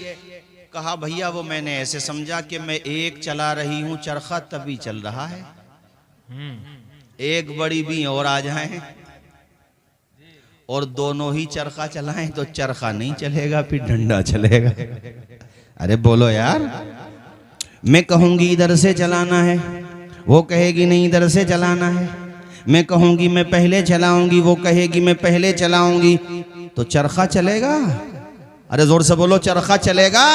कहा भैया वो मैंने ऐसे समझा कि मैं एक चला रही हूं चरखा तभी चल रहा है, एक बड़ी भी और आ जाए और दोनों ही चरखा चलाएं तो चरखा नहीं चलेगा, फिर डंडा चलेगा। अरे बोलो यार। मैं कहूंगी इधर से चलाना है, वो कहेगी नहीं इधर से चलाना है। मैं कहूंगी मैं पहले चलाऊंगी, वो कहेगी मैं पहले चलाऊंगी, तो चरखा चलेगा? अरे जोर से बोलो, चरखा चलेगा?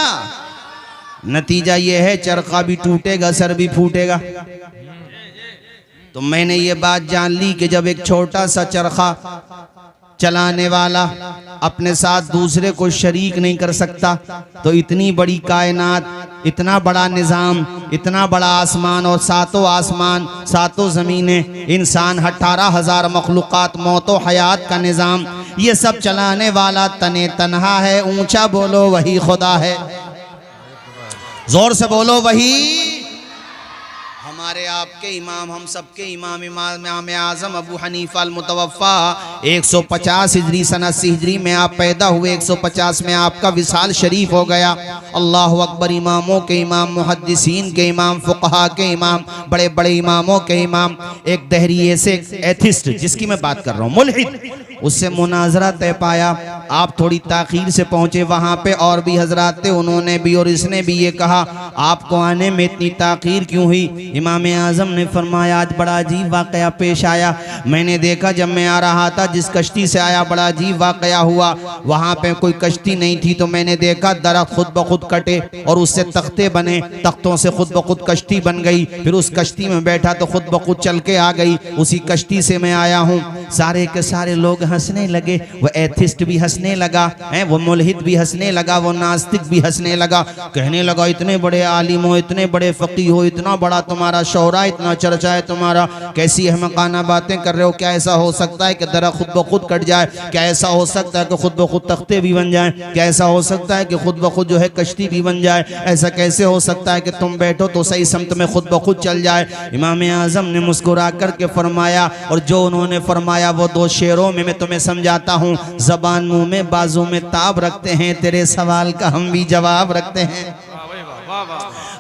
नतीजा ये है चरखा भी टूटेगा, सर भी फूटेगा। तो मैंने ये बात जान ली कि जब एक छोटा सा चरखा चलाने वाला अपने साथ दूसरे को शरीक नहीं कर सकता, तो इतनी बड़ी कायनात, इतना बड़ा निज़ाम, इतना बड़ा आसमान और 7 आसमान 7 ज़मीनें, इंसान 18,000 मखलूक़ात, मौत व हयात का निज़ाम, ये सब चलाने वाला तने तन्हा है। ऊंचा बोलो, वही खुदा है। जोर से बोलो, वही। हमारे आपके इमाम, हम सबके इमाम इमाम आज़म अबू हनीफा अल मुतवफ़ा 150 हिजरी सन 80 हिजरी में आप पैदा हुए, 150 में आपका विसाल शरीफ हो गया। अल्लाह अकबर। इमामों के इमाम, मुहद्दिसीन के इमाम, फुक़हा के इमाम, बड़े बड़े इमामों के इमाम। एक दहरिए से एथिस्ट जिसकी मैं बात कर रहा हूँ, मुल्हिद, उससे मुनाजरा तय पाया। आप थोड़ी ताख़ीर से पहुँचे वहाँ पे, और भी हजरात थे, उन्होंने भी और इसने भी ये कहा आपको आने में इतनी ताख़ीर क्यों हुई? इमाम आज़म ने फरमाया आज बड़ा अजीब वाक़या पेश आया। मैंने देखा जब मैं आ रहा था, जिस कश्ती से आया बड़ा अजीब वाक़या हुआ। वहाँ पे कोई कश्ती नहीं थी, तो मैंने देखा दरख्त खुद ब खुद कटे और उससे तख्ते बने, तख्तों से खुद ब खुद कश्ती बन गई। फिर उस कश्ती में बैठा तो खुद ब खुद चल के आ गई। उसी कश्ती से मैं आया हूँ। सारे के सारे लोग हंसने लगे। वो एथिस्ट भी हंसने लगा है, वो मुल्हिद भी हंसने लगा, वो नास्तिक भी हंसने लगा। कहने लगा इतने बड़े आलिम हो, इतने बड़े फ़क़ीह हो, इतना बड़ा तुम्हारा शौहरा, इतना चर्चा है तुम्हारा, कैसी अहमकाना बातें कर रहे हो? क्या ऐसा हो सकता है कि दरख्त खुद ब खुद कट जाए? क्या ऐसा हो सकता है कि खुद ब खुद तख्ते भी बन जाएं? क्या ऐसा हो सकता है कि खुद ब खुद जो है कश्ती भी बन जाए? ऐसा कैसे हो सकता है कि तुम बैठो तो सही समत में खुद ब खुद चल जाए? इमाम आज़म ने मुस्कुरा करके फरमाया, और जो उन्होंने फरमाया वो 2 शेरों में मैं तुम्हें समझाता हूँ। ज़बान मुँह में, बाजू में ताब रखते हैं, तेरे सवाल का हम भी जवाब रखते हैं।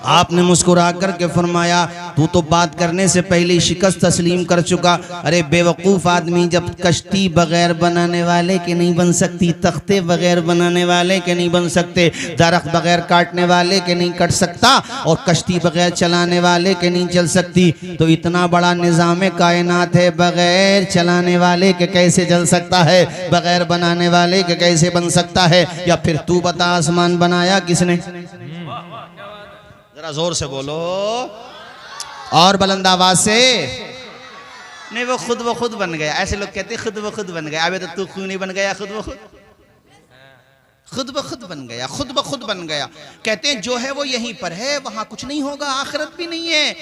आपने मुस्कुरा करके फरमाया तू तो बात करने से पहले ही शिकस्त तस्लीम कर चुका। अरे बेवकूफ़ आदमी, जब कश्ती बगैर बनाने वाले के नहीं बन सकती, तख्ते बगैर बनाने वाले के नहीं बन सकते, दरख्त बगैर काटने वाले के नहीं कट सकता, और कश्ती बगैर चलाने वाले के नहीं चल सकती, तो इतना बड़ा निज़ाम कायनात है, बगैर चलाने वाले के कैसे चल सकता है? बगैर बनाने वाले के कैसे बन सकता है? या फिर तू बता आसमान बनाया किसने? जरा जोर से बोलो और बुलंद आवाज से। नहीं, वो खुद बन गया। ऐसे लोग कहते हैं खुद ब खुद बन गया। अबे तो तू क्यों नहीं बन गया खुद ब खुद? खुद ब खुद बन गया, खुद ब खुद बन गया। कहते हैं जो है वो यहीं पर है, वहां कुछ नहीं होगा, आखिरत भी नहीं है।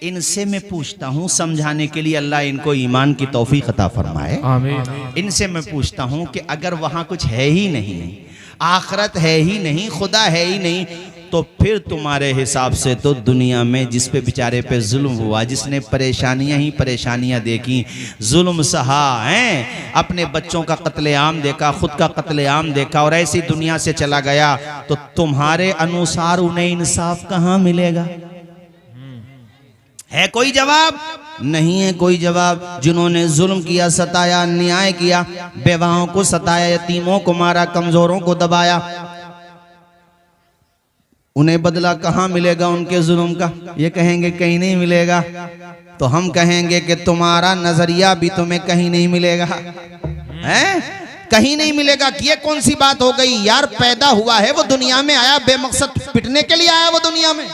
इनसे मैं पूछता हूँ समझाने के लिए, अल्लाह इनको ईमान की तौफीक अता फरमाए। आमीन। इनसे मैं पूछता हूँ कि अगर वहाँ कुछ है ही नहीं, आखरत है ही नहीं, खुदा है ही नहीं, तो फिर तुम्हारे हिसाब से तो दुनिया में जिस पे बेचारे पे जुल्म हुआ, जिसने परेशानियां ही परेशानियां देखी, जुल्म सहा हैं, अपने बच्चों का कत्लेआम देखा, खुद का कत्लेआम देखा और ऐसी दुनिया से चला गया, तो तुम्हारे अनुसार उन्हें इंसाफ कहाँ मिलेगा? है कोई जवाब? नहीं है कोई जवाब। जिन्होंने जुल्म किया, सताया, अन्याय किया, बेवाओं को सताया, यतीमों को मारा, कमजोरों को दबाया, उन्हें बदला कहाँ मिलेगा उनके जुल्म का? ये कहेंगे कहीं नहीं मिलेगा। तो हम कहेंगे कि तुम्हारा नजरिया भी तुम्हें कहीं नहीं मिलेगा, हैं? कहीं नहीं मिलेगा। कि ये कौन सी बात हो गई यार? पैदा हुआ है वो दुनिया में, आया बेमकसद पिटने के लिए आया वो दुनिया में,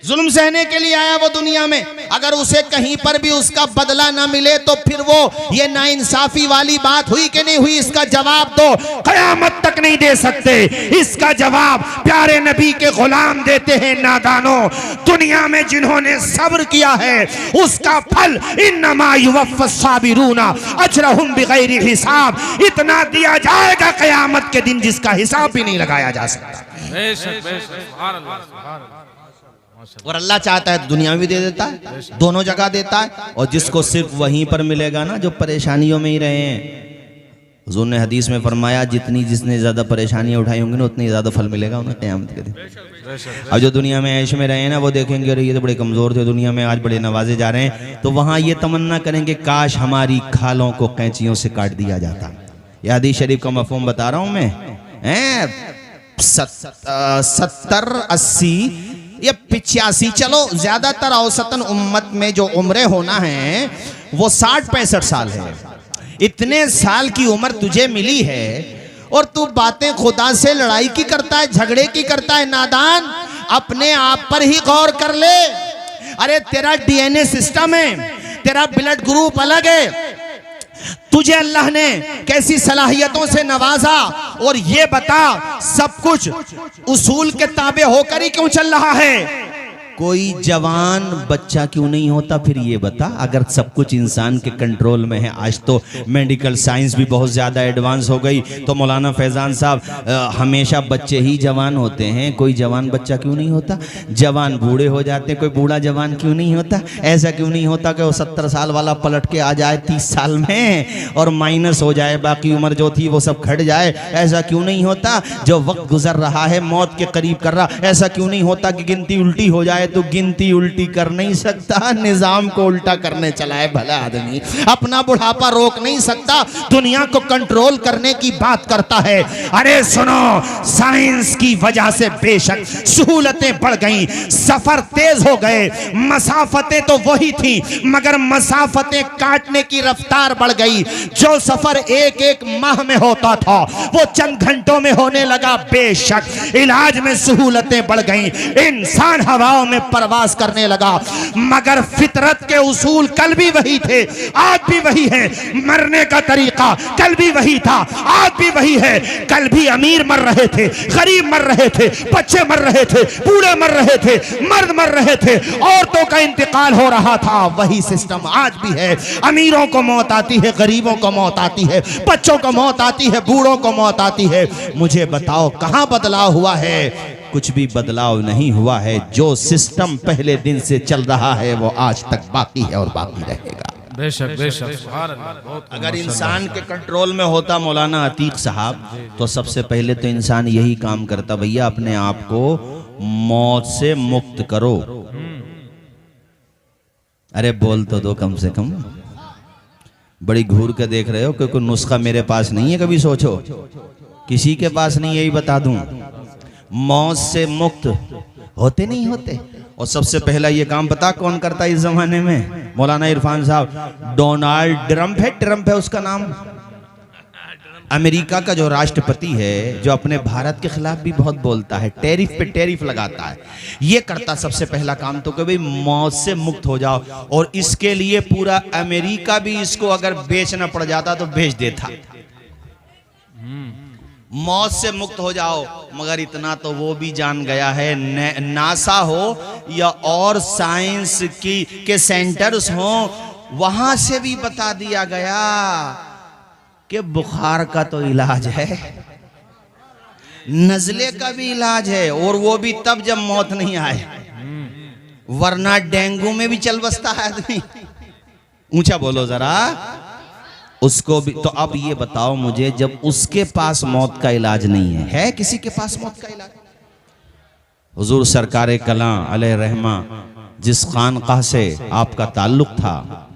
जुल्म सहने के लिए आया वो दुनिया में। अगर उसे कहीं पर भी उसका बदला ना मिले तो फिर वो ये नाइंसाफी वाली बात हुई कि नहीं हुई? इसका जवाब तो कयामत तक नहीं दे सकते। इसका जवाब प्यारे नबी के गुलाम देते हैं। नादानो, दुनिया में जिन्होंने सब्र किया है उसका फल इन्नमा युवफ़्फ़स-साबिरूना अजरहुम बिगैरि हिसाब, इतना दिया जाएगा कयामत के दिन जिसका हिसाब भी नहीं लगाया जा सकता। बेशक बेशक, सुभान अल्लाह, सुभान अल्लाह। और अल्लाह चाहता है तो दुनिया में भी दे देता है, दोनों जगह देता है। और जिसको सिर्फ वहीं पर मिलेगा ना, जो परेशानियों में ही रहे हैं, हुज़ूर ने हदीस में फरमाया जिसने ज्यादा परेशानियां उठाई होंगी ना, उतनी ज्यादा फल मिलेगा उन्हें क़यामत के दिन। अब जो दुनिया में ऐश में रहे हैं ना, वो देखेंगे अरे ये तो बड़े कमजोर थे, दुनिया में आज बड़े नवाजे जा रहे हैं, तो वहां ये तमन्ना करेंगे काश हमारी खालों को कैंचियों से काट दिया जाता। यह हदीस शरीफ का मफ़हूम बता रहा हूं मैं। 70, 80 या 85, चलो ज्यादातर औसतन उम्मत में जो उम्रें होना है वो 60-65 साल है। इतने साल की उम्र तुझे मिली है और तू बातें खुदा से लड़ाई की करता है, झगड़े की करता है। नादान, अपने आप पर ही गौर कर ले। अरे तेरा डीएनए सिस्टम है, तेरा ब्लड ग्रुप अलग है, तुझे अल्लाह ने कैसी सलाहियतों से नवाजा, और ये बता सब कुछ उसूल के ताबे होकर ही क्यों चल रहा है? कोई जवान बच्चा क्यों नहीं होता? फिर ये बता, अगर सब कुछ इंसान के कंट्रोल में है। आज तो मेडिकल साइंस भी बहुत ज़्यादा एडवांस हो गई, तो मौलाना फैजान साहब हमेशा बच्चे ही जवान होते हैं, कोई जवान बच्चा क्यों नहीं होता? जवान बूढ़े हो जाते हैं, कोई बूढ़ा जवान क्यों नहीं होता? ऐसा क्यों नहीं होता कि वो 70 साल वाला पलट के आ जाए 30 साल में और माइनस हो जाए, बाकी उम्र जो थी वो सब खट जाए? ऐसा क्यों नहीं होता? जो वक्त गुजर रहा है, मौत के करीब कर रहा, ऐसा क्यों नहीं होता कि गिनती उल्टी हो जाए? तो गिनती उल्टी कर नहीं सकता, निजाम को उल्टा करने चला है भला आदमी। अपना बुढ़ापा रोक नहीं सकता, दुनिया को कंट्रोल करने की बात करता है। अरे सुनो, साइंस की वजह से बेशक सहूलतें बढ़ गई, सफर तेज हो गए, मसाफतें तो वही थी मगर मसाफतें काटने की रफ्तार बढ़ गई। जो सफर एक माह में होता था वो चंद घंटों में होने लगा। बेशक इलाज में सहूलतें बढ़ गई, इंसान हवाओं में परवास करने लगा, मगर फितरत के उसूल कल भी वही थे, आज भी वही है। मरने का तरीका कल भी वही था, आज भी वही है। कल भी अमीर मर रहे थे, गरीब मर रहे थे, बच्चे मर रहे थे, बूढ़े मर रहे थे, मर्द मर रहे थे, औरतों का इंतकाल हो रहा था। वही सिस्टम आज भी है। अमीरों को मौत आती है, गरीबों को मौत आती है, बच्चों को मौत आती है, बूढ़ों को मौत आती है। मुझे बताओ कहां बदलाव हुआ है? कुछ भी बदलाव नहीं हुआ है। जो सिस्टम पहले दिन से चल रहा है वो आज तक बाकी है और बाकी रहेगा। बेशक बेशक, सुभान अल्लाह। अगर इंसान के कंट्रोल में होता मौलाना अतीक साहब, तो सबसे पहले तो इंसान यही काम करता, भैया अपने आप को मौत से मुक्त करो। अरे बोल तो दो कम से कम। बड़ी घूर के देख रहे हो कि कोई नुस्खा मेरे पास नहीं है? कभी सोचो, किसी के पास नहीं, यही बता दूं, मौत से मुक्त होते नहीं होते। और सबसे पहला ये काम पता कौन करता है इस जमाने में? मौलाना इरफान साहब। डोनाल्ड ट्रंप है उसका नाम, अमेरिका का जो राष्ट्रपति है, जो अपने भारत के खिलाफ भी बहुत बोलता है, टैरिफ पे टैरिफ लगाता है। ये करता सबसे पहला काम तो कि भाई मौत से मुक्त हो जाओ, और इसके लिए पूरा अमेरिका भी इसको अगर बेचना पड़ जाता तो बेच देता। मौत से मुक्त हो जाओ। मगर इतना तो वो भी जान गया है, नासा हो या और साइंस के सेंटर्स हो, वहां से भी बता दिया गया कि बुखार का तो इलाज है, नजले का भी इलाज है, और वो भी तब जब मौत नहीं आए, वरना डेंगू में भी चल बसता है आदमी। ऊंचा बोलो जरा, उसको भी। तो अब ये बताओ मुझे, जब उसके पास मौत का इलाज नहीं है किसी के पास मौत का इलाज? हुजूर सरकार कलां अलैहि रहमा जिस खानकाह से आपका ताल्लुक था,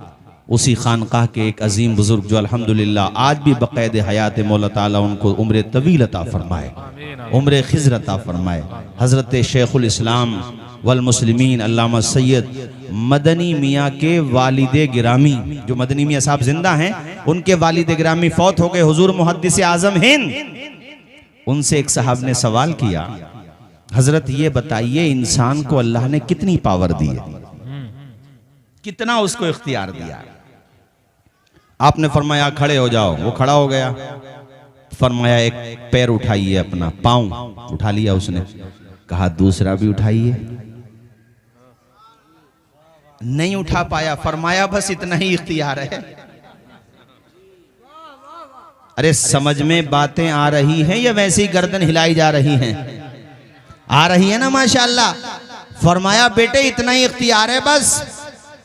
उसी खानकाह के एक अजीम बुजुर्ग जो अल्हम्दुलिल्लाह आज भी बक़ैद हयात मौला ताला उनको उम्र तवील अता फरमाए, उम्र खिज़र अता फरमाए, हज़रत शेखुल इस्लाम वल मुस्लिमीन अल्लामा सैयद मदनी मियाँ के वालिदे गिरामी, जो मदनी मियाँ साहब जिंदा हैं, उनके वालिदे गिरामी फौत हो गए, हुजूर मुहद्दिस आज़म हिंद। उनसे एक साहब ने सवाल किया, हजरत ये बताइए इंसान को अल्लाह ने कितनी पावर दी है, कितना उसको इख्तियार दिया? आपने फरमाया खड़े हो जाओ, वो खड़ा हो गया। फरमाया एक पैर उठाइए, अपना पाँव उठा लिया उसने, कहा दूसरा भी उठाइए, नहीं उठा पाया। फरमाया बस इतना ही इख्तियार है। अरे समझ में बातें आ रही हैं या वैसे ही गर्दन हिलाई जा रही हैं? आ रही है ना माशाअल्लाह। फरमाया बेटे इतना ही इख्तियार है बस।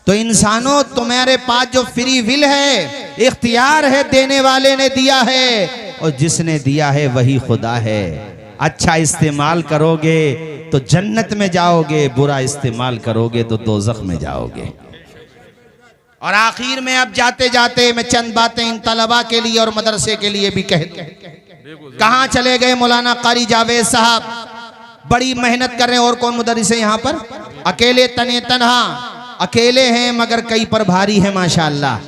तो इंसानों तुम्हारे पास जो फ्री विल है, इख्तियार है, देने वाले ने दिया है, और जिसने दिया है वही खुदा है। अच्छा इस्तेमाल करोगे तो जन्नत में जाओगे, बुरा इस्तेमाल करोगे तो दोज़ख में जाओगे। और आखिर में अब जाते जाते मैं चंद बातें इन तलबा के लिए और मदरसे के लिए भी कहता हूं। कहाँ चले गए मौलाना कारी जावेद साहब? बड़ी मेहनत कर रहे हैं। और कौन मुदर्रिस है यहाँ पर? अकेले तने तनहा अकेले हैं, मगर कई पर भारी है माशाअल्लाह,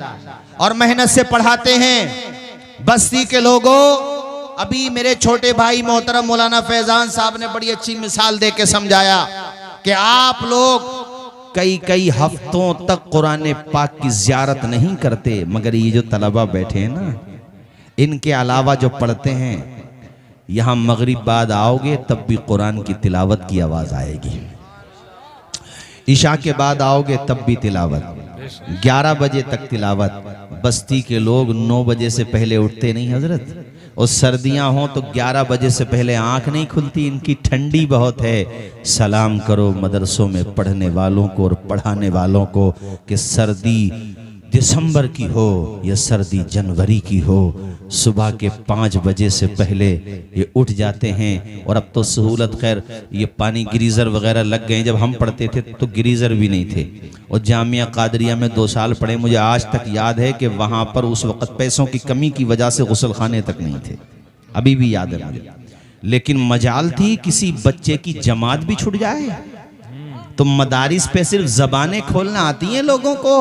और मेहनत से पढ़ाते हैं। बस्ती के लोगों, अभी मेरे छोटे भाई मोहतरम मौलाना फैजान साहब ने बड़ी अच्छी मिसाल दे के समझाया कि आप लोग कई कई हफ्तों तक कुरान पाक की ज़ियारत नहीं करते, मगर ये जो तलबा बैठे हैं ना, इनके अलावा जो पढ़ते हैं, यहाँ मगरिब बाद आओगे तब भी कुरान की तिलावत की आवाज़ आएगी, इशा के बाद आओगे तब भी तिलावत, 11 बजे तक तिलावत। बस्ती के लोग 9 बजे से पहले उठते नहीं हजरत, और सर्दियां हों तो 11 बजे से पहले आंख नहीं खुलती, इनकी ठंडी बहुत है। सलाम करो मदरसों में पढ़ने वालों को और पढ़ाने वालों को कि सर्दी दिसंबर की हो या सर्दी जनवरी की हो, सुबह के 5 बजे से पहले ये उठ जाते हैं। और अब तो सहूलत, खैर ये पानी गीजर वगैरह लग गए। जब हम पढ़ते थे तो गीजर भी नहीं थे, और जामिया कादरिया में 2 साल पढ़े, मुझे आज तक याद है कि वहाँ पर उस वक़्त पैसों की कमी की वजह से गुस्ल खाने तक नहीं थे, अभी भी याद है मुझे। लेकिन मजाल थी किसी बच्चे की जमात भी छूट जाए, तो मदारिस पे सिर्फ ज़बानें खोलना आती हैं लोगों को।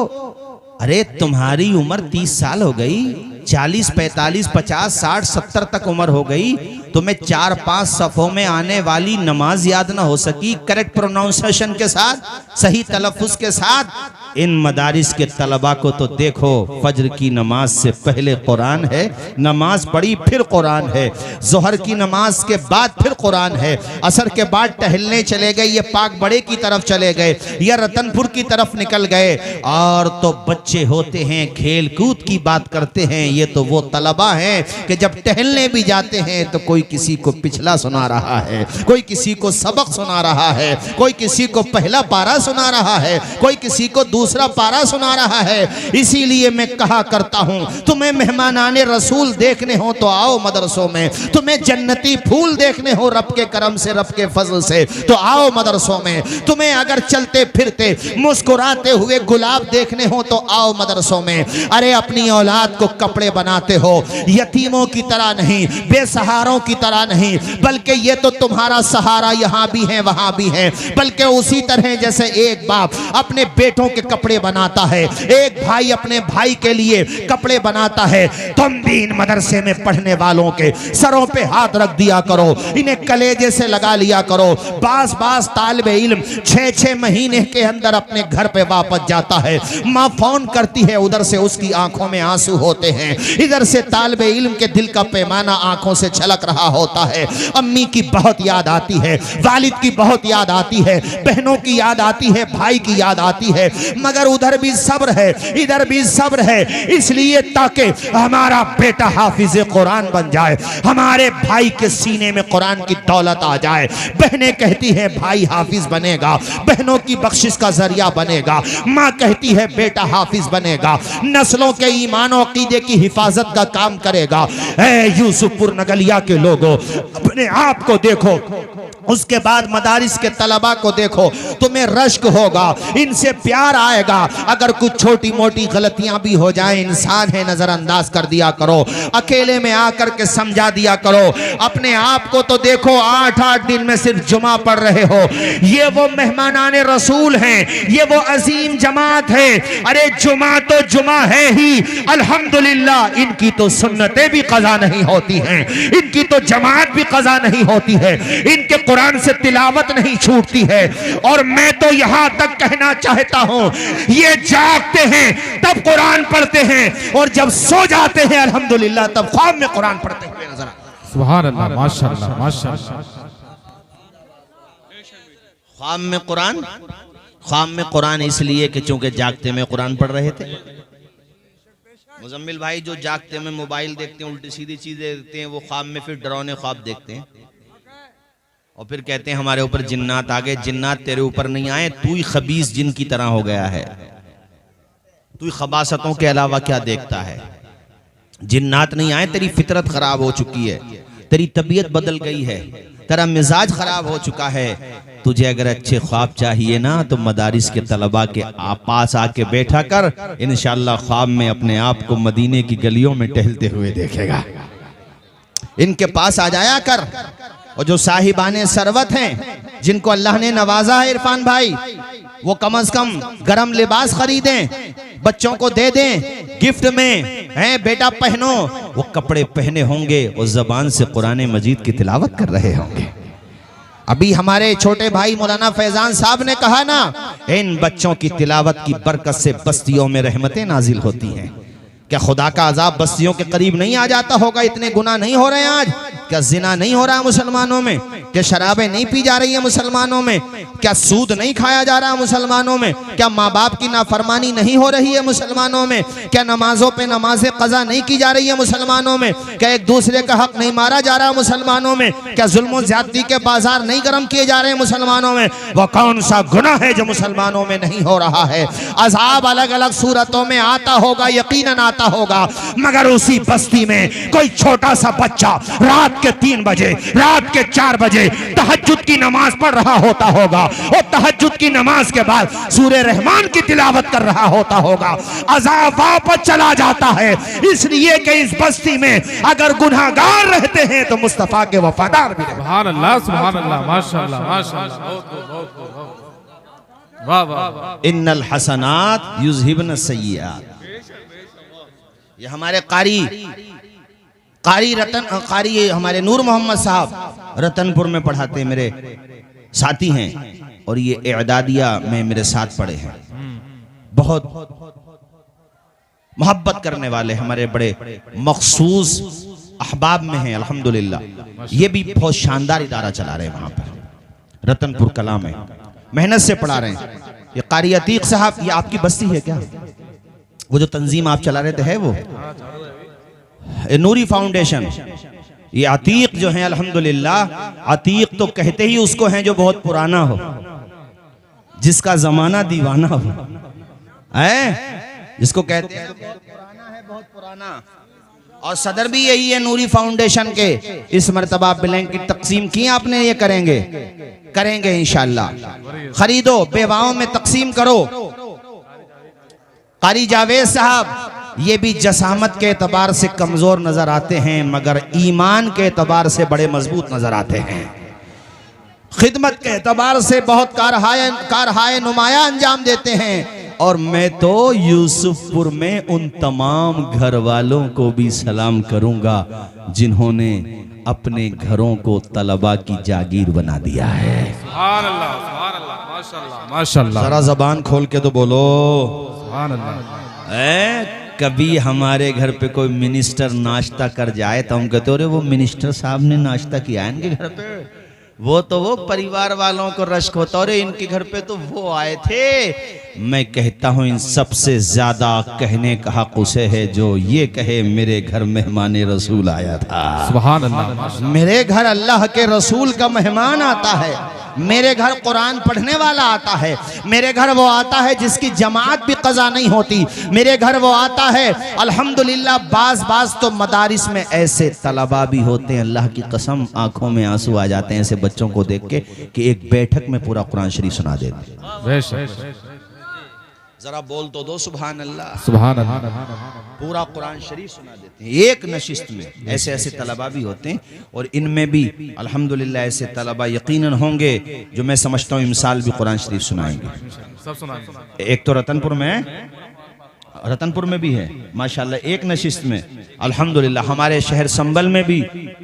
अरे तुम्हारी उम्र 30 साल हो गई, 40, 45, 50, 60, 70 तक उम्र हो गई, तुम्हें 4-5 सफ़ों में आने वाली नमाज याद ना हो सकी करेक्ट प्रोनाउंसिएशन के साथ, सही तलफ़ुज़ के साथ। इन मदारिस के तलबा को तो देखो, फजर की नमाज से पहले कुरान है, नमाज पढ़ी फिर कुरान है, जोहर की नमाज के बाद फिर कुरान है, असर के बाद टहलने चले गए, ये पाक बड़े की तरफ चले गए या रतनपुर की तरफ निकल गए। और तो बच्चे होते हैं खेल कूद की बात करते हैं, ये तो वो तलबा हैं कि जब टहलने भी जाते हैं तो कोई किसी को पिछला सुना रहा है, कोई किसी को सबक सुना रहा है, कोई किसी को पहला पारा सुना रहा है, कोई किसी को दूसरा पारा सुना रहा है। इसीलिए मैं कहा करता हूं, तुम्हें मेहमानाने रसूल देखने हो तो आओ मदरसों में, तुम्हें जन्नती फूल देखने हो रब के करम से, रब के फजल से, तो आओ मदरसों में। तुम्हें अगर चलते फिरते मुस्कुराते हुए गुलाब देखने हो तो आओ मदरसों में। अरे अपनी औलाद को कपड़े बनाते हो, यतीमों की तरह नहीं, बेसहारों की तरह नहीं, बल्कि ये तो तुम्हारा सहारा यहाँ भी है वहां भी है। बल्कि उसी तरह जैसे एक बाप अपने बेटों के कपड़े बनाता है, एक भाई अपने भाई के लिए कपड़े बनाता है। तुम भी इन मदरसे में पढ़ने वालों के सरों पे हाथ रख दिया करो, इन्हें कलेजे से लगा लिया करो। बास तालिबे इल्म 6-6 महीने के अंदर अपने घर पे वापस जाता है, माँ फोन करती है, उधर से उसकी आंखों में आंसू होते हैं, इधर से तालिबे इल्म के दिल का पैमाना आंखों से छलक रहा होता है। अम्मी की बहुत याद आती है, वालिद की बहुत याद आती है, बहनों की याद आती है, भाई की याद आती है, मगर उधर भी सब्र है, इधर भी सब्र है, इसलिए ताकि हमारा बेटा हाफिज कुरान बन जाए, हमारे भाई के सीने में कुरान की दौलत आ जाए। बहनें कहती हैं भाई हाफिज बनेगा, बहनों की बख्शिश का जरिया बनेगा, माँ कहती है बेटा हाफिज बनेगा, नस्लों के ईमान और अकीदे की हिफाजत का काम करेगा। यूसुफपुर नगलिया के लोगों, अपने आप को देखो, उसके बाद मदारिस के तलबा को देखो, तुम्हें रश्क होगा, इनसे प्यार आएगा। अगर कुछ छोटी मोटी गलतियां भी हो जाएं, इंसान है, नजरअंदाज कर दिया करो, अकेले में आकर के समझा दिया करो। अपने आप को तो देखो, 8-8 दिन में सिर्फ जुमा पढ़ रहे हो। ये वो मेहमानाने रसूल हैं, ये वो अजीम जमात है। अरे जुमा तो जुमा है ही, अल्हम्दुलिल्लाह। इनकी तो सुन्नतें भी कज़ा नहीं होती हैं, इनकी तो जमात भी कज़ा नहीं होती है, इनके कुरान से तिलावत नहीं छूटती है। और मैं तो यहां तक कहना चाहता हूं, ये जागते हैं तब कुरान पढ़ते हैं, और जब सो जाते हैं अल्हम्दुलिल्लाह तब ख्वाब में कुरान पढ़ते हुए नजर आते हैं। सुभान अल्लाह, माशाअल्लाह, माशाअल्लाह। ख्वाब में कुरान इसलिए कि चूंकि जागते में कुरान पढ़ रहे थे। मुजम्मिल भाई जो जागते में मोबाइल देखते हैं, उल्टी सीधी चीजें देखते हैं, वो ख्वाब में फिर डरावने ख्वाब देखते हैं और फिर कहते हैं हमारे ऊपर जिन्नात आ गए। जिन्नात तेरे ऊपर नहीं आए, तू ही खबीस जिन की तरह हो गया है, तू ही खबासतों के अलावा क्या देखता है। जिन्नात नहीं आए, तेरी फितरत खराब हो चुकी है, तेरी तबीयत बदल गई है, तेरा मिजाज खराब हो चुका है। तुझे अगर अच्छे ख्वाब चाहिए ना, तो मदारिस के तलबा के पास आके बैठा कर, इंशाअल्लाह ख्वाब में अपने आप को मदीने की गलियों में टहलते हुए देखेगा। इनके पास आ जाया कर। और जो साहिबाने सरवत हैं, जिनको अल्लाह ने नवाजा है इरफान भाई, वो कम से कम गरम लिबास खरीदें, बच्चों को दे दें गिफ्ट में, हैं बेटा पहनो। वो कपड़े पहने होंगे और जबान से कुरान मजीद की तिलावत कर रहे होंगे। अभी हमारे छोटे भाई मौलाना फैजान साहब ने कहा ना, इन बच्चों की तिलावत की बरकत से बस्तियों में रहमतें नाजिल होती हैं। क्या खुदा का अजाब बस्तियों के करीब नहीं आ जाता होगा? इतने गुनाह नहीं हो रहे हैं आज? क्या जिना नहीं हो रहा है मुसलमानों में? क्या शराबें नहीं पी जा रही है मुसलमानों में? क्या सूद नहीं खाया जा रहा है मुसलमानों में? क्या माँ बाप की नाफरमानी नहीं हो रही है मुसलमानों में? क्या नमाजों पे नमाजें कज़ा नहीं की जा रही है मुसलमानों में? क्या एक दूसरे का हक नहीं मारा जा रहा है मुसलमानों में? क्या जुल्म ज्यादती के बाजार नहीं गर्म किए जा रहे हैं मुसलमानों में? वह कौन सा गुनाह है जो मुसलमानों में नहीं हो रहा है? अजाब अलग अलग सूरतों में आता होगा, यकीनन आता होगा, मगर उसी बस्ती में कोई छोटा सा बच्चा रात के 3 बजे, रात के 4 बजे तहज्जुद की नमाज पढ़ रहा होता होगा, और तहज्जुद की नमाज के बाद सूरे रहमान की तिलावत कर रहा होता होगा। अजाब वापस चला जाता है, इसलिए कि इस बस्ती में अगर गुनाहगार रहते हैं तो मुस्तफा के वफादार भी रहते हैं। सुभान अल्लाह, सुभान अल्लाह, माशाअल्लाह, माशाअल्लाह, वाह वाह। इन्नल हसनात युज़हिबन सय्यिआत। ये हमारे कारी हमारे नूर मोहम्मद साहब रतनपुर में पढ़ाते मेरे साथी हैं, और ये एदादिया में मेरे साथ पढ़े हैं। बहुत मोहब्बत करने वाले हमारे बड़े मखसूस अहबाब में हैं अल्हम्दुलिल्लाह। ये भी बहुत शानदार इदारा चला रहे हैं वहां पर रतनपुर कला में, मेहनत से पढ़ा रहे हैं। ये कारी अतीक साहब, ये आपकी बस्ती है क्या? वो जो तंजीम आप चला रहे थे है वो नूरी फाउंडेशन। ये अतीक जो है अल्हम्दुलिल्लाह, अतीक तो कहते ही उसको हैं जो बहुत पुराना हो, जिसका जमाना दीवाना हो, है जिसको कहते हैं बहुत पुराना है, बहुत पुराना। और सदर भी यही है नूरी फाउंडेशन के। इस मर्तबा ब्लैंकेट तकसीम की आपने, ये करेंगे इंशाअल्लाह। खरीदो, बेवाओं में तकसीम करो। कारी जावेद साहब, ये भी जसामत के एतबार से कमजोर नजर आते हैं, मगर ईमान के एतबार से बड़े मजबूत नजर आते हैं। खिदमत के एतबार से बहुत कारहाय नुमाया अंजाम देते हैं। और मैं तो यूसुफपुर में उन तमाम घर वालों को भी सलाम करूंगा जिन्होंने अपने घरों को तलबा की जागीर बना दिया है। सुभान अल्लाह, सुभान अल्लाह, माशाअल्लाह, माशाअल्लाह। जरा जबान खोल के तो बोलो सुभान अल्लाह। कभी हमारे घर पे कोई मिनिस्टर नाश्ता कर जाए तो हम कहते अरे वो मिनिस्टर साहब ने नाश्ता किया है इनके घर पे, वो परिवार वालों को रश्क होता और इनके घर पे तो वो आए थे। मैं कहता हूं इन सबसे ज्यादा कहने का हक उसे है जो ये कहे मेरे घर मेहमान रसूल आया था। सुभान अल्लाह। मेरे घर अल्लाह के रसूल का मेहमान आता है, मेरे घर कुरान पढ़ने वाला आता है, मेरे घर वो आता है जिसकी जमात भी कज़ा नहीं होती, मेरे घर वो आता है अल्हम्दुलिल्लाह। बाज तो मदारिस में ऐसे तलबा भी होते हैं, अल्लाह की कसम आंखों में आंसू आ जाते हैं ऐसे बच्चों को देख के कि एक बैठक में पूरा कुरान शरीफ सुना देते। जरा बोल तो दो सुभान अल्लाह, सुभान अल्लाह। पूरा कुरान शरीफ सुना देते हैं एक नशिस्त में। ऐसे ऐसे तलबा भी होते हैं और इनमें भी अल्हम्दुलिल्लाह ऐसे तलबा यकीनन होंगे जो मैं समझता हूँ इमसाल भी कुरान शरीफ सुनाएंगे। सब सुनाएंगे। एक तो रतनपुर में भी है माशाल्लाह एक नशिस्त में। अल्हम्दुलिल्लाह हमारे शहर संबल में भी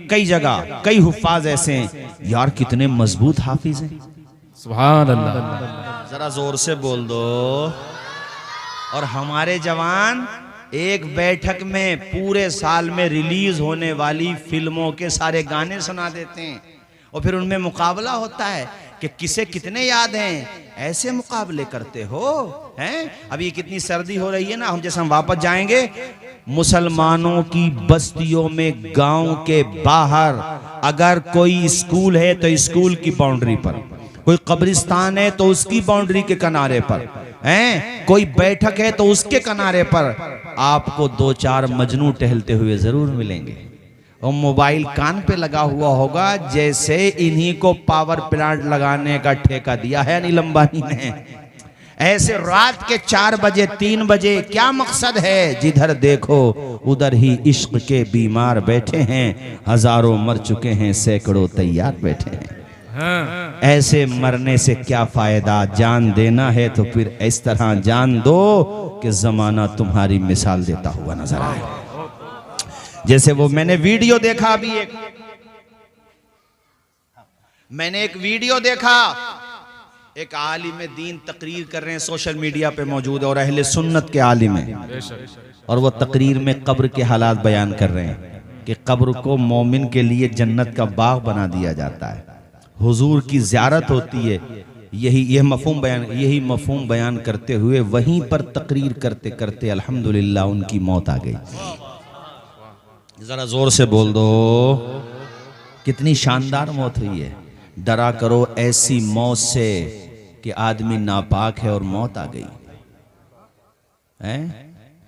कई जगह कई हुफ्फाज ऐसे हैं यार, कितने मजबूत हाफिज हैं। सुभान अल्लाह। जरा जोर से बोल दो। और हमारे जवान एक बैठक में पूरे साल में रिलीज होने वाली फिल्मों के सारे गाने सुना देते हैं और फिर उनमें मुकाबला होता है कि किसे कितने याद हैं। ऐसे मुकाबले करते हो हैं। अभी कितनी सर्दी हो रही है ना, हम जैसे हम वापस जाएंगे मुसलमानों की बस्तियों में गांव के बाहर अगर कोई स्कूल है तो स्कूल की बाउंड्री पर, कोई कब्रिस्तान है तो उसकी बाउंड्री के किनारे पर हैं, कोई बैठक है तो उसके किनारे पर आपको दो चार मजनू टहलते हुए जरूर मिलेंगे। और मोबाइल कान पे लगा हुआ होगा जैसे इन्हीं को पावर प्लांट लगाने का ठेका दिया है अनिल अंबानी ने। ऐसे रात के 4 बजे 3 बजे क्या मकसद है, जिधर देखो उधर ही इश्क के बीमार बैठे हैं, हजारों मर चुके हैं सैकड़ों तैयार बैठे हैं। ऐसे मरने से क्या फायदा, जान देना है तो फिर इस तरह जान दो कि जमाना तुम्हारी मिसाल देता हुआ नजर आए। जैसे वो मैंने वीडियो देखा अभी मैंने एक वीडियो देखा, एक आलिम दीन तकरीर कर रहे हैं, सोशल मीडिया पे मौजूद है और अहले सुन्नत के आलिम हैं और वो तकरीर में कब्र के हालात बयान कर रहे हैं कि कब्र को मोमिन के लिए जन्नत का बाग बना दिया जाता है, हुजूर की ज़ियारत होती है। यही मफहूम बयान करते हुए वहीं पर तकरीर करते करते अल्हम्दुलिल्लाह उनकी मौत आ गई। जरा जोर से बोल दो, कितनी शानदार मौत हुई है। डरा करो ऐसी मौत से कि आदमी नापाक है और मौत आ गई है,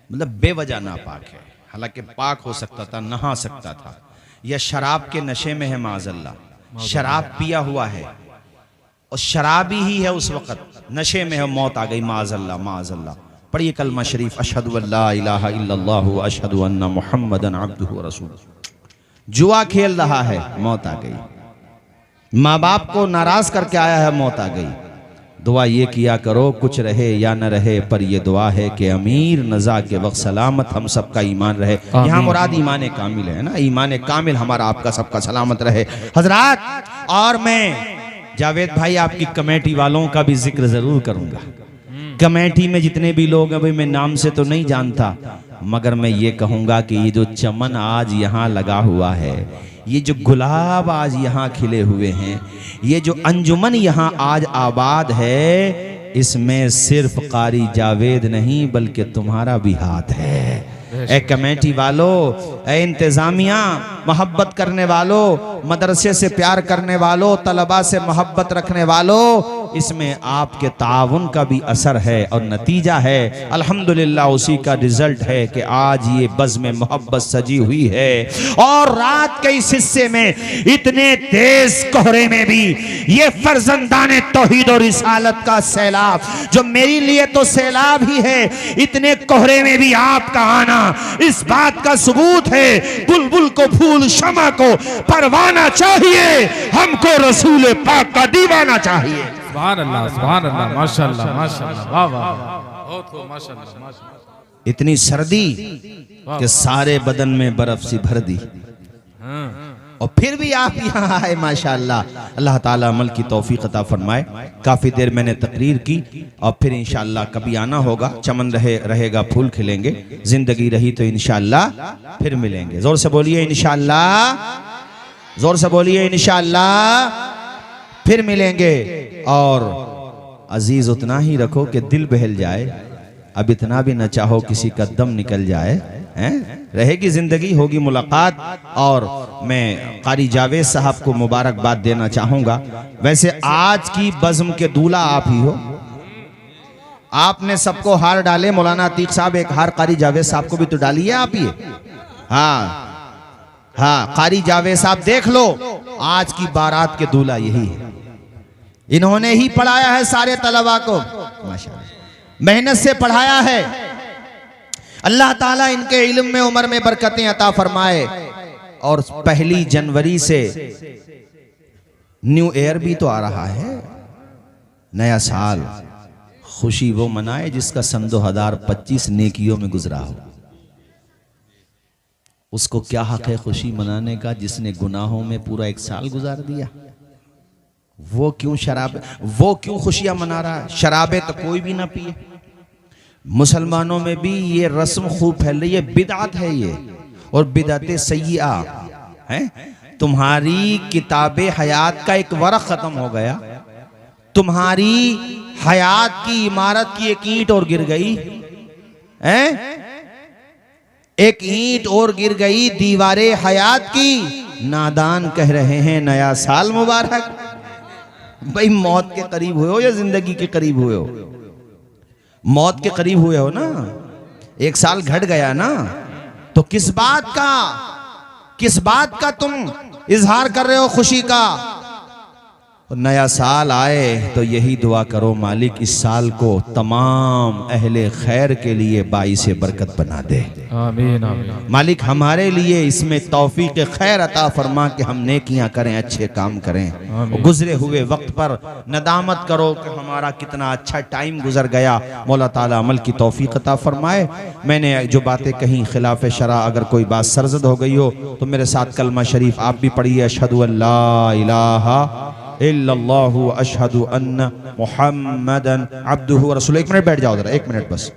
मतलब बेवजह नापाक है, हालांकि पाक हो सकता था, नहा सकता था, या शराब के नशे में है माज़अल्लाह, शराब पिया हुआ है और शराबी ही है उस वक्त, नशे में है, मौत आ गई, माज़अल्लाह माज़अल्लाह। पढ़िए कलमा शरीफ, अशहदु अल्ला इलाहा इल्लल्लाह व अशहदु अन्ना मुहम्मदन अब्दुहु व रसूलुहु। जुआ खेल रहा है, मौत आ गई। माँ बाप को नाराज करके आया है, मौत आ गई। दुआ ये किया करो, कुछ रहे या न रहे, पर ये दुआ है कि अमीर नज़ा के वक्त सलामत हम सबका ईमान रहे। यहाँ मुराद ईमान कामिल है ना, ईमान कामिल हमारा आपका सबका सलामत रहे हजरात। और मैं जावेद भाई आपकी कमेटी वालों का भी जिक्र जरूर करूंगा। कमेटी में जितने भी लोग हैं भाई, मैं नाम से तो नहीं जानता, मगर मैं ये कहूँगा कि ये जो चमन आज यहाँ लगा हुआ है, ये जो गुलाब आज यहाँ खिले हुए हैं, ये जो अंजुमन यहाँ आज आबाद है, इसमें सिर्फ कारी जावेद नहीं बल्कि तुम्हारा भी हाथ है। ए कमेटी वालों, ए इंतजामिया, मोहब्बत करने वालों, मदरसे से प्यार करने वालों, तलबा से मोहब्बत रखने वालों, इसमें आपके ताउन का भी असर है और नतीजा है। अल्हम्दुलिल्लाह उसी का रिजल्ट है कि आज ये बज़्म मोहब्बत सजी हुई है। और रात के इस हिस्से में इतने तेज कोहरे में भी ये फर्जंदाने तौहीद और रिसालत का सैलाब, जो मेरे लिए तो सैलाब ही है, इतने कोहरे में भी आपका आना इस बात का सबूत है। बुलबुल को फूल, शमा को परवाना चाहिए, हमको रसूल पाक का दीवाना चाहिए। सुभान अल्लाह, सुभान अल्लाह, माशाअल्लाह, माशाअल्लाह, वाह वाह, बहुत खूब, माशाअल्लाह, माशाअल्लाह। इतनी सर्दी कि सारे बदन में बर्फ सी भर दी, और फिर भी आप यहाँ आए माशाअल्लाह। अल्लाह ताला अमल की तौफीक अता फरमाए। काफ़ी देर मैंने तकरीर की और फिर इंशाअल्लाह कभी आना होगा। चमन रहेगा, फूल खिलेंगे, जिंदगी रही तो इंशाअल्लाह फिर मिलेंगे। जोर से बोलिए इंशाअल्लाह, जोर से बोलिए इंशाअल्लाह फिर मिलेंगे। और अजीज उतना ही रखो कि दिल बहल जाए, अब इतना भी न चाहो किसी का दम निकल जाए। रहेगी जिंदगी, होगी मुलाकात। और मैं कारी जावेद साहब को मुबारकबाद देना चाहूंगा। वैसे आज की बज़्म के दूल्हा आप ही हो, आपने सबको हार डाले। मौलाना अतीक साहब एक हार कारी जावेद साहब को भी तो डाली है आप ही। हाँ हाँ, कारी जावेद साहब देख लो, आज की बारात के दूल्हा यही है। इन्होंने ही पढ़ाया है सारे तलबा को, माशाअल्लाह मेहनत से पढ़ाया है। अल्लाह ताला इनके इल्म में, उम्र में बरकतें अता फरमाए। और 1 जनवरी से न्यू ईयर भी तो आ रहा है, नया साल। खुशी वो मनाए जिसका सन 2025 नेकियों में गुजरा हो। उसको क्या हक है खुशी मनाने का जिसने गुनाहों में पूरा 1 साल गुजार दिया। वो क्यों शराब, वो क्यों खुशियां मना रहा है? शराबे तो कोई भी ना पिए। मुसलमानों में भी ये रस्म खूब फैल रही है, बिदअत है ये, और बिदअत सय्यिआ है। तुम्हारी किताबे हयात का एक वरक़ खत्म हो गया, तुम्हारी हयात की इमारत की एक ईंट और गिर गई है, एक ईंट और गिर गई दीवारे हयात की। नादान कह रहे हैं नया साल मुबारक। भाई मौत के करीब हुए हो या जिंदगी के करीब हुए हो? मौत के करीब हुए हो ना, 1 साल घट गया ना, तो किस बात का तुम इजहार कर रहे हो खुशी का? नया साल आए तो यही दुआ करो, मालिक इस साल को तमाम अहले खैर के लिए बाइसे बरकत बना दे। आमीन आमीन। मालिक हमारे लिए इसमें तौफीक खैर अता फरमा कि हम नेकियां करें, अच्छे काम करें। गुजरे हुए वक्त पर नदामत करो कि हमारा कितना अच्छा टाइम गुजर गया। मौला ताला अमल की तौफीक अता फरमाए। मैंने जो बातें कहीं खिलाफ शरा अगर कोई बात सरजद हो गई हो तो मेरे साथ कलमा शरीफ आप भी पढ़िए, अशहदु अल्ला इलाहा इल्लल्लाहु अशहदु अन्न मुहम्मदन अब्दुहु व रसूलुहु। 1 मिनट बैठ जाओ जरा, 1 मिनट बस।